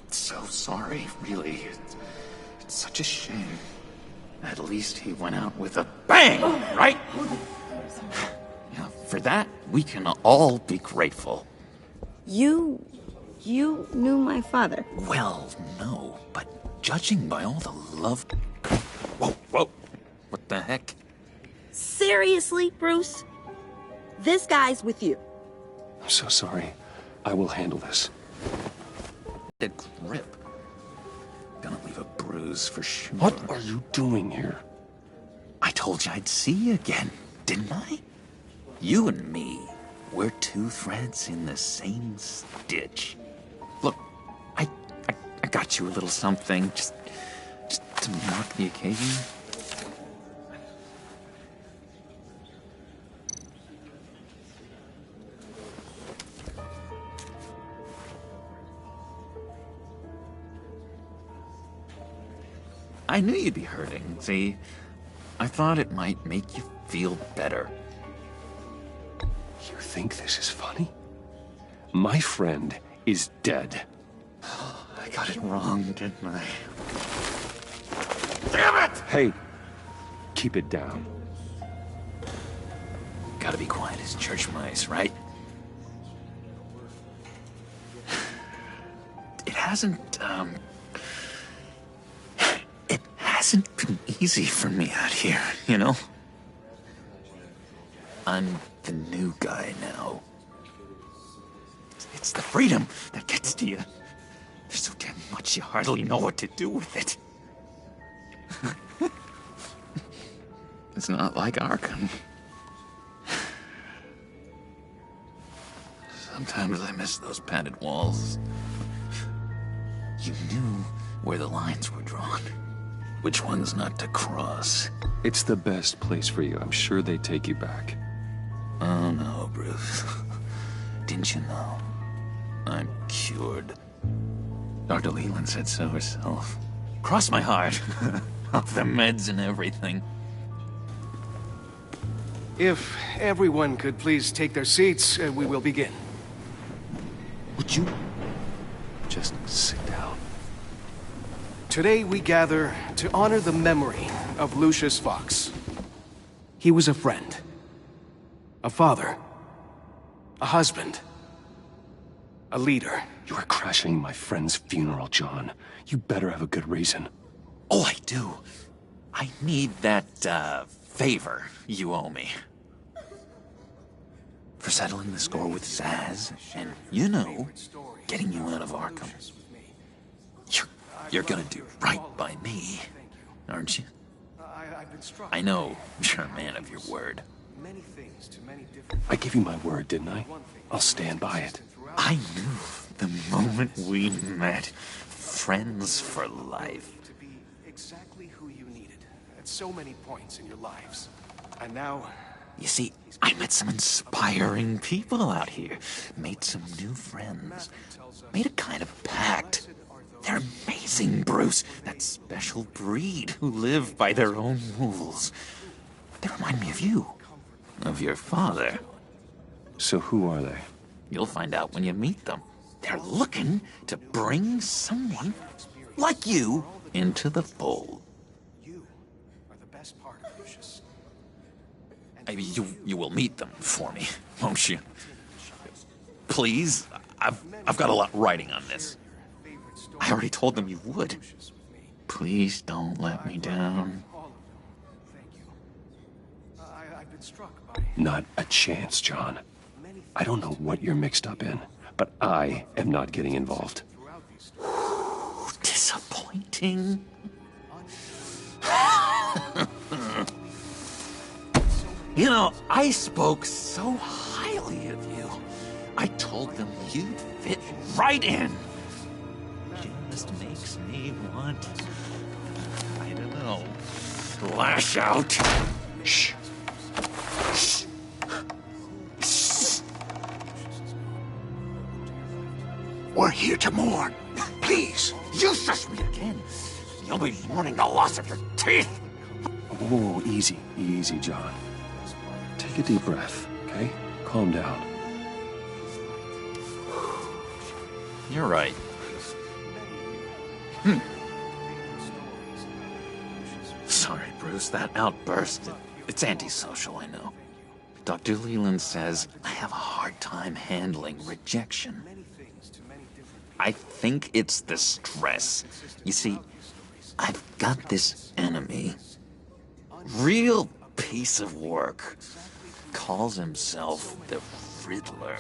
So sorry, really. It's such a shame. At least he went out with a bang, right? Yeah, for that, we can all be grateful. You knew my father? Well, no, but judging by all the love... Whoa, what the heck? Seriously, Bruce? This guy's with you. I'm so sorry. I will handle this. The grip. Gonna leave a bruise for sure. What are you doing here? I told you I'd see you again, didn't I? You and me, we're two threads in the same stitch. Look, I got you a little something, just to mark the occasion. I knew you'd be hurting, see? I thought it might make you feel better. You think this is funny? My friend is dead. I got it wrong, didn't I? Damn it! Hey, keep it down. Gotta be quiet as church mice, right? It hasn't been easy for me out here, you know? I'm the new guy now. It's the freedom that gets to you. There's so damn much you hardly know what to do with it. It's not like Arkham. Sometimes I miss those padded walls. You knew where the lines were drawn. Which ones not to cross. It's the best place for you. I'm sure they take you back. Oh no, Bruce. Didn't you know? I'm cured. Dr. Leland said so herself. Cross my heart. Off the meds and everything. If everyone could please take their seats, we will begin. Would you just sit down? Today we gather to honor the memory of Lucius Fox. He was a friend, a father, a husband, a leader. You are crashing my friend's funeral, John. You better have a good reason. Oh, I do. I need that, favor you owe me. For settling the score with Zaz, and, you know, getting you out of Arkham. You're gonna do right by me, aren't you? I know you're a man of your word. I gave you my word, didn't I? I'll stand by it. I knew the moment we met. Friends for life. To be exactly who you needed at so many points in your lives. And now... You see, I met some inspiring people out here. Made some new friends. Made a kind of pact. They're amazing, Bruce. That special breed who live by their own rules. They remind me of you. Of your father. So who are they? You'll find out when you meet them. They're looking to bring someone like you into the fold. You are the best part of Lucius. You will meet them for me, won't you? Please, I've got a lot writing on this. I already told them you would. Please don't let me down. Not a chance, John. I don't know what you're mixed up in, but I am not getting involved. Disappointing. You know, I spoke so highly of you. I told them you'd fit right in. Just makes me want, I don't know, lash out. Shh. Shh. Shh. We're here to mourn. Please. You shush me again. You'll be mourning the loss of your teeth. Whoa, easy, easy, John. Take a deep breath, okay? Calm down. You're right. Sorry, Bruce, that outburst, it's antisocial, I know. Dr. Leland says I have a hard time handling rejection. I think it's the stress. You see, I've got this enemy. Real piece of work. Calls himself the Riddler.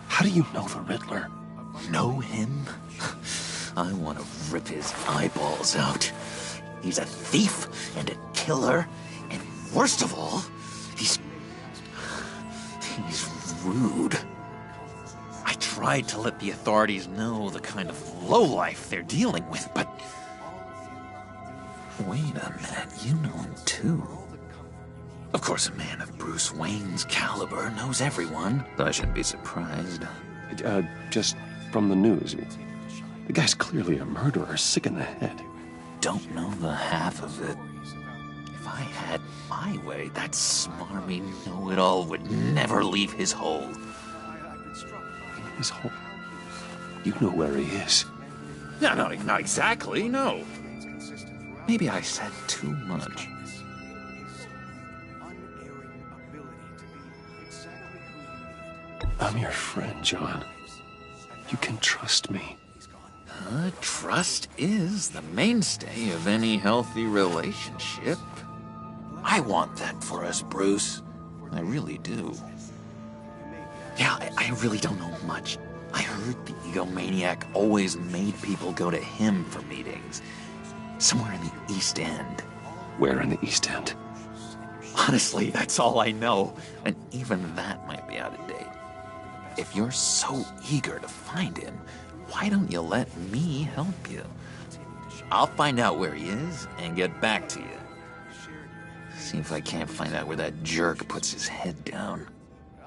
How do you know the Riddler? Know him? I want to rip his eyeballs out. He's a thief and a killer, and worst of all, he's rude. I tried to let the authorities know the kind of lowlife they're dealing with, but... Wait a minute, you know him too. Of course, a man of Bruce Wayne's caliber knows everyone, so I shouldn't be surprised. Just from the news. The guy's clearly a murderer, sick in the head. Don't know the half of it. If I had my way, that smarmy know-it-all would never leave his hole. His hole? You know where he is. No, not exactly, no. Maybe I said too much. I'm your friend, John. You can trust me. Trust is the mainstay of any healthy relationship. I want that for us, Bruce. I really do. Yeah, I really don't know much. I heard the egomaniac always made people go to him for meetings. Somewhere in the East End. Where in the East End? Honestly, that's all I know. And even that might be out of date. If you're so eager to find him, why don't you let me help you? I'll find out where he is and get back to you. See if I can't find out where that jerk puts his head down.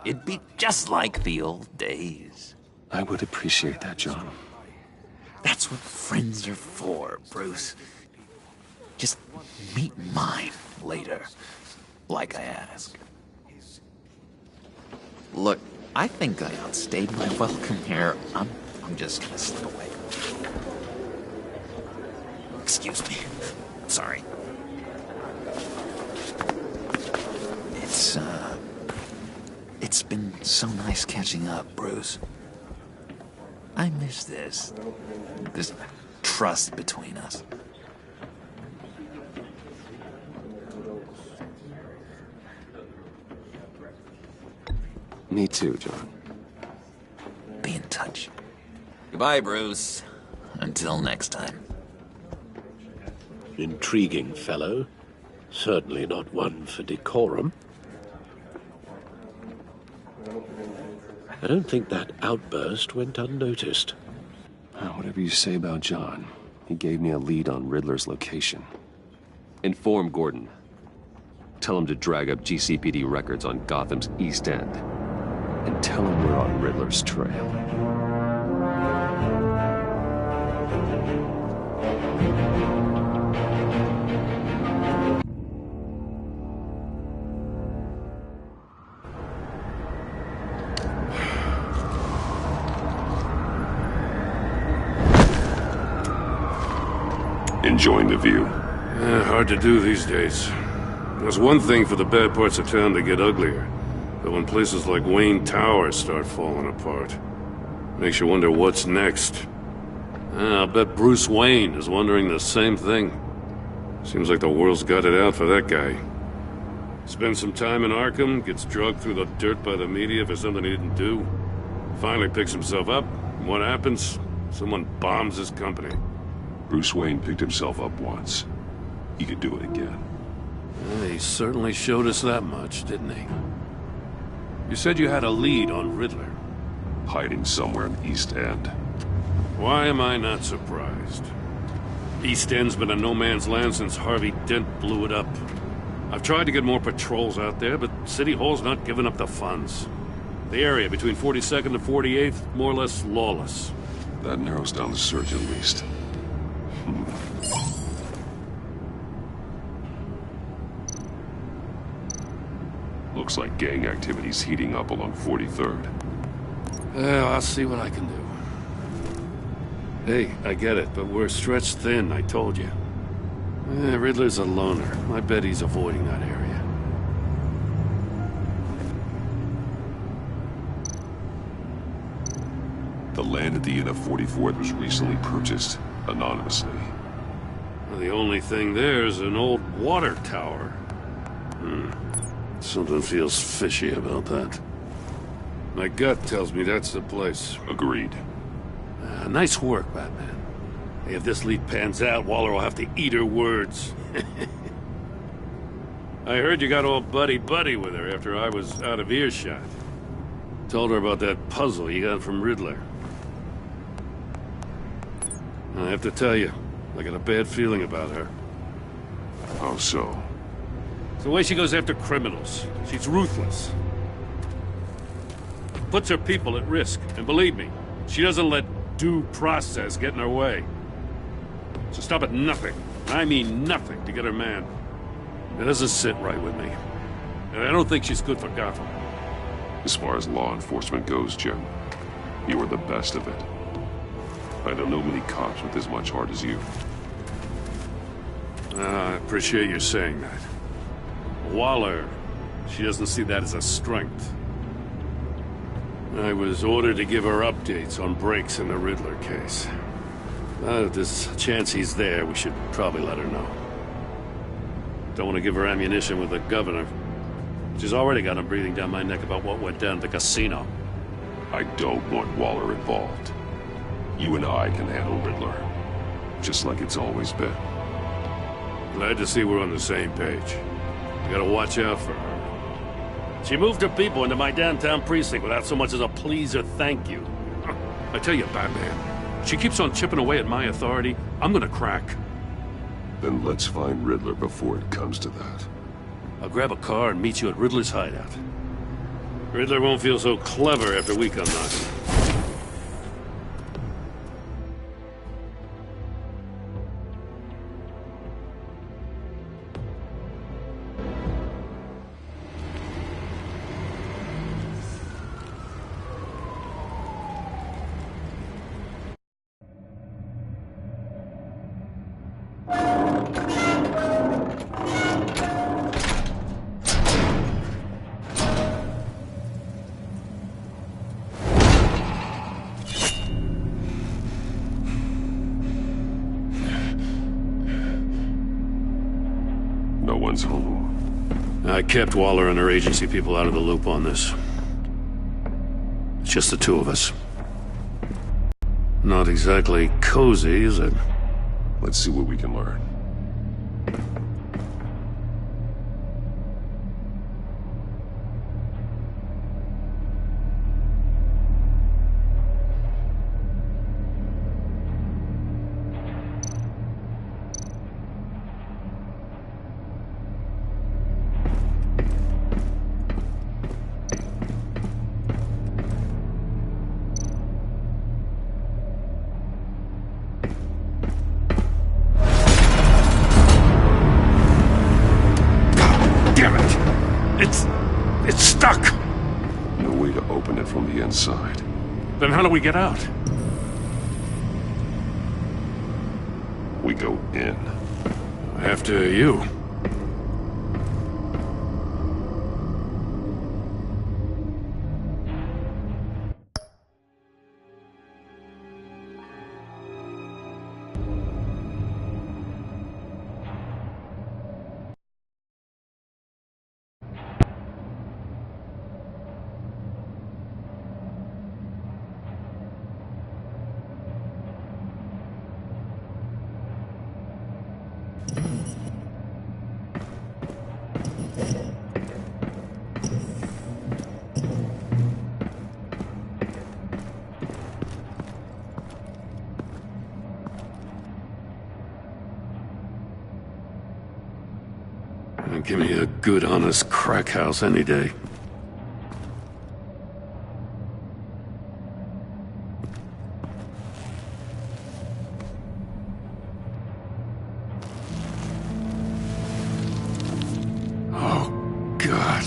It'd be just like the old days. I would appreciate that, John. That's what friends are for, Bruce. Just meet mine later, like I asked. Look, I think I outstayed my welcome here. I'm just gonna slip away. Excuse me. Sorry. It's been so nice catching up, Bruce. I miss this trust between us. Me too, John. Be in touch. Goodbye, Bruce. Until next time. Intriguing fellow. Certainly not one for decorum. I don't think that outburst went unnoticed. Whatever you say about John, he gave me a lead on Riddler's location. Inform Gordon. Tell him to drag up GCPD records on Gotham's East End. And tell him we're on Riddler's trail. Enjoying the view? Hard to do these days. There's one thing for the bad parts of town to get uglier. But when places like Wayne Tower start falling apart, makes you wonder what's next. I'll bet Bruce Wayne is wondering the same thing. Seems like the world's got it out for that guy. Spends some time in Arkham, gets drugged through the dirt by the media for something he didn't do. Finally picks himself up, and what happens? Someone bombs his company. Bruce Wayne picked himself up once. He could do it again. He certainly showed us that much, didn't he? You said you had a lead on Riddler. Hiding somewhere in the East End. Why am I not surprised? East End's been a no-man's land since Harvey Dent blew it up. I've tried to get more patrols out there, but City Hall's not giving up the funds. The area between 42nd and 48th, more or less lawless. That narrows down the search at least. Looks like gang activity's heating up along 43rd. Well, I'll see what I can do. Hey, I get it, but we're stretched thin, I told you. Riddler's a loner. I bet he's avoiding that area. The land at the end of 44th was recently purchased, anonymously. Well, the only thing there is an old water tower. Something feels fishy about that. My gut tells me that's the place. Agreed. Nice work, Batman. Hey, if this lead pans out, Waller will have to eat her words. I heard you got all buddy-buddy with her after I was out of earshot. Told her about that puzzle you got from Riddler. I have to tell you, I got a bad feeling about her. How so? It's the way she goes after criminals. She's ruthless. Puts her people at risk, and believe me, she doesn't let due process get in her way. So stop at nothing, I mean nothing, to get her man. It doesn't sit right with me. And I don't think she's good for Gotham. As far as law enforcement goes, Jim, you are the best of it. I don't know many cops with as much heart as you. I appreciate you saying that. Waller, she doesn't see that as a strength. I was ordered to give her updates on breaks in the Riddler case. If there's a chance he's there, we should probably let her know. Don't want to give her ammunition with the governor. She's already got him breathing down my neck about what went down at the casino. I don't want Waller involved. You and I can handle Riddler. Just like it's always been. Glad to see we're on the same page. You gotta watch out for her. She moved her people into my downtown precinct without so much as a please or thank you. I tell you, Batman, she keeps on chipping away at my authority. I'm gonna crack. Then let's find Riddler before it comes to that. I'll grab a car and meet you at Riddler's hideout. Riddler won't feel so clever after we come knocking. No one's home. I kept Waller and her agency people out of the loop on this. It's just the two of us. Not exactly cozy, is it? Let's see what we can learn. It's stuck! No way to open it from the inside. Then how do we get out? We go in. After you. Give me a good, honest crack house any day. Oh, God.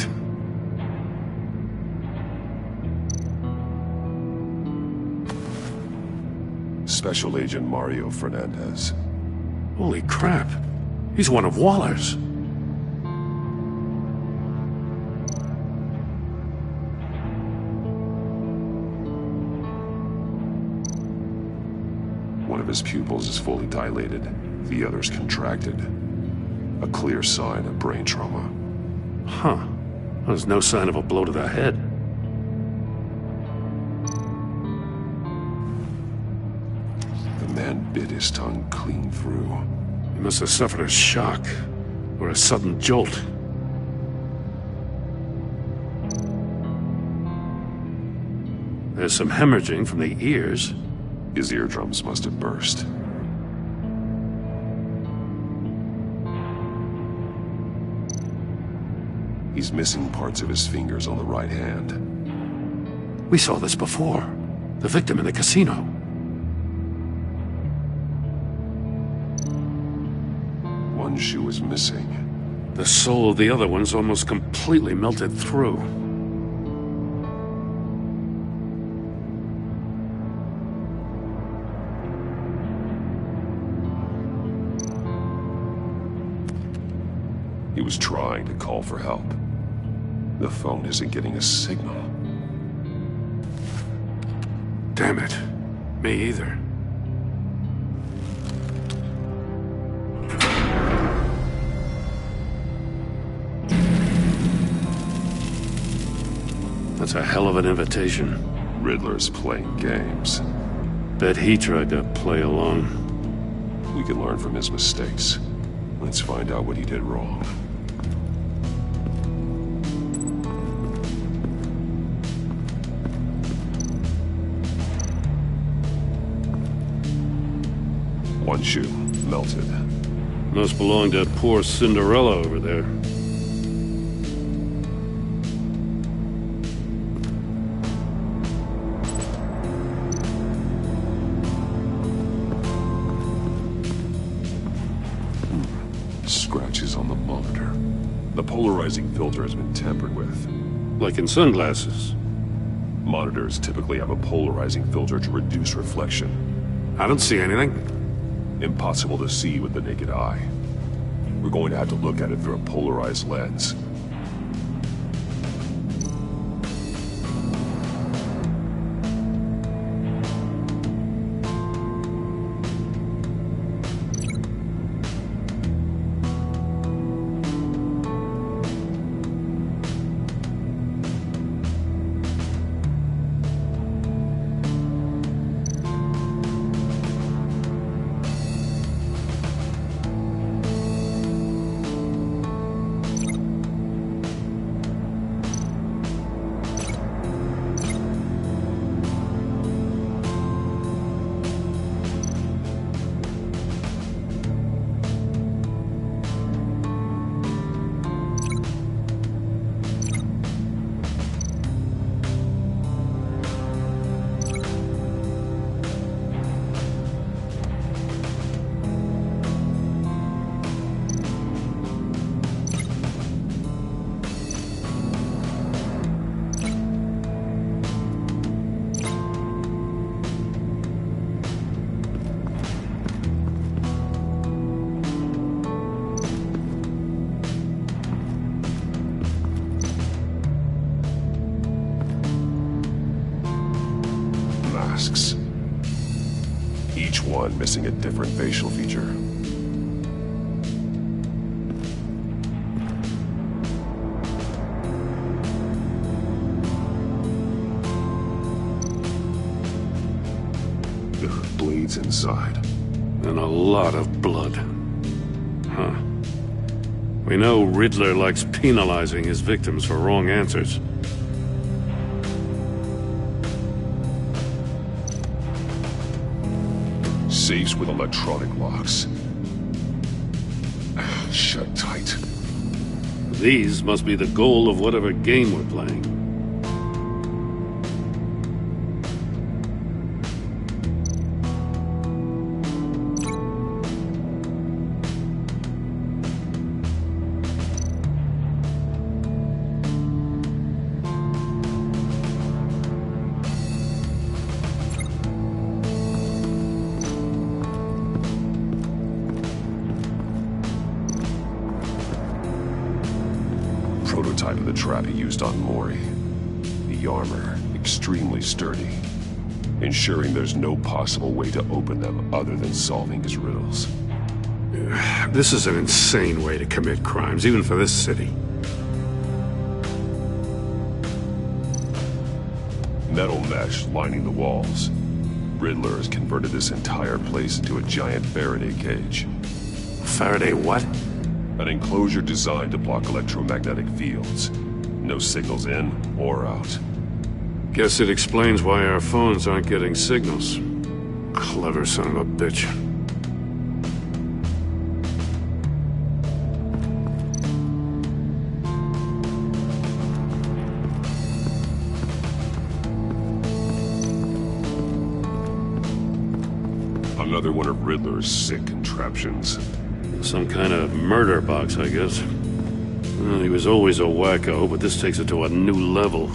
Special Agent Mario Fernandez. Holy crap. He's one of Waller's. One of his pupils is fully dilated, the other's contracted. A clear sign of brain trauma. Huh. There's no sign of a blow to the head. The man bit his tongue clean through. He must have suffered a shock, or a sudden jolt. There's some hemorrhaging from the ears. His eardrums must have burst. He's missing parts of his fingers on the right hand. We saw this before. The victim in the casino. One shoe is missing. The sole of the other one's almost completely melted through. He was trying to call for help. The phone isn't getting a signal. Damn it. Me either. That's a hell of an invitation. Riddler's playing games. Bet he tried to play along. We can learn from his mistakes. Let's find out what he did wrong. One shoe, melted. Must belong to poor Cinderella over there. Scratches on the monitor. The polarizing filter has been tampered with. Like in sunglasses. Monitors typically have a polarizing filter to reduce reflection. I don't see anything. Impossible to see with the naked eye. We're going to have to look at it through a polarized lens. Masks. Each one missing a different facial feature. Ugh, bleeds inside. And a lot of blood. Huh. We know Riddler likes penalizing his victims for wrong answers. Safes with electronic locks. Shut tight. These must be the goal of whatever game we're playing. Prototype of the trap he used on Mori. The armor, extremely sturdy, ensuring there's no possible way to open them other than solving his riddles. This is an insane way to commit crimes, even for this city. Metal mesh lining the walls. Riddler has converted this entire place into a giant Faraday cage. Faraday what? An enclosure designed to block electromagnetic fields. No signals in or out. Guess it explains why our phones aren't getting signals. Clever son of a bitch. Another one of Riddler's sick contraptions. Some kind of murder box, I guess. Well, he was always a wacko, but this takes it to a new level.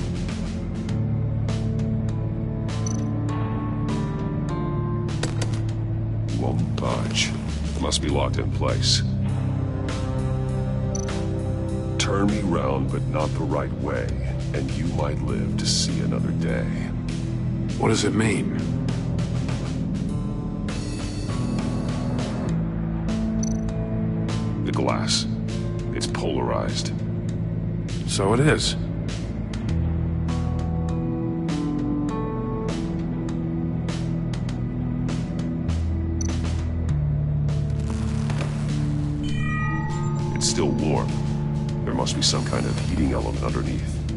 Won't budge. Must be locked in place. Turn me round, but not the right way, and you might live to see another day. What does it mean? The glass. It's polarized. So it is. It's still warm. There must be some kind of heating element underneath.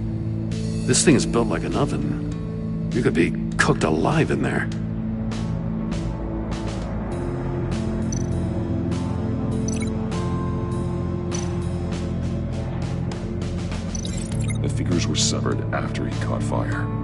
This thing is built like an oven. You could be cooked alive in there. The fingers were severed after he caught fire.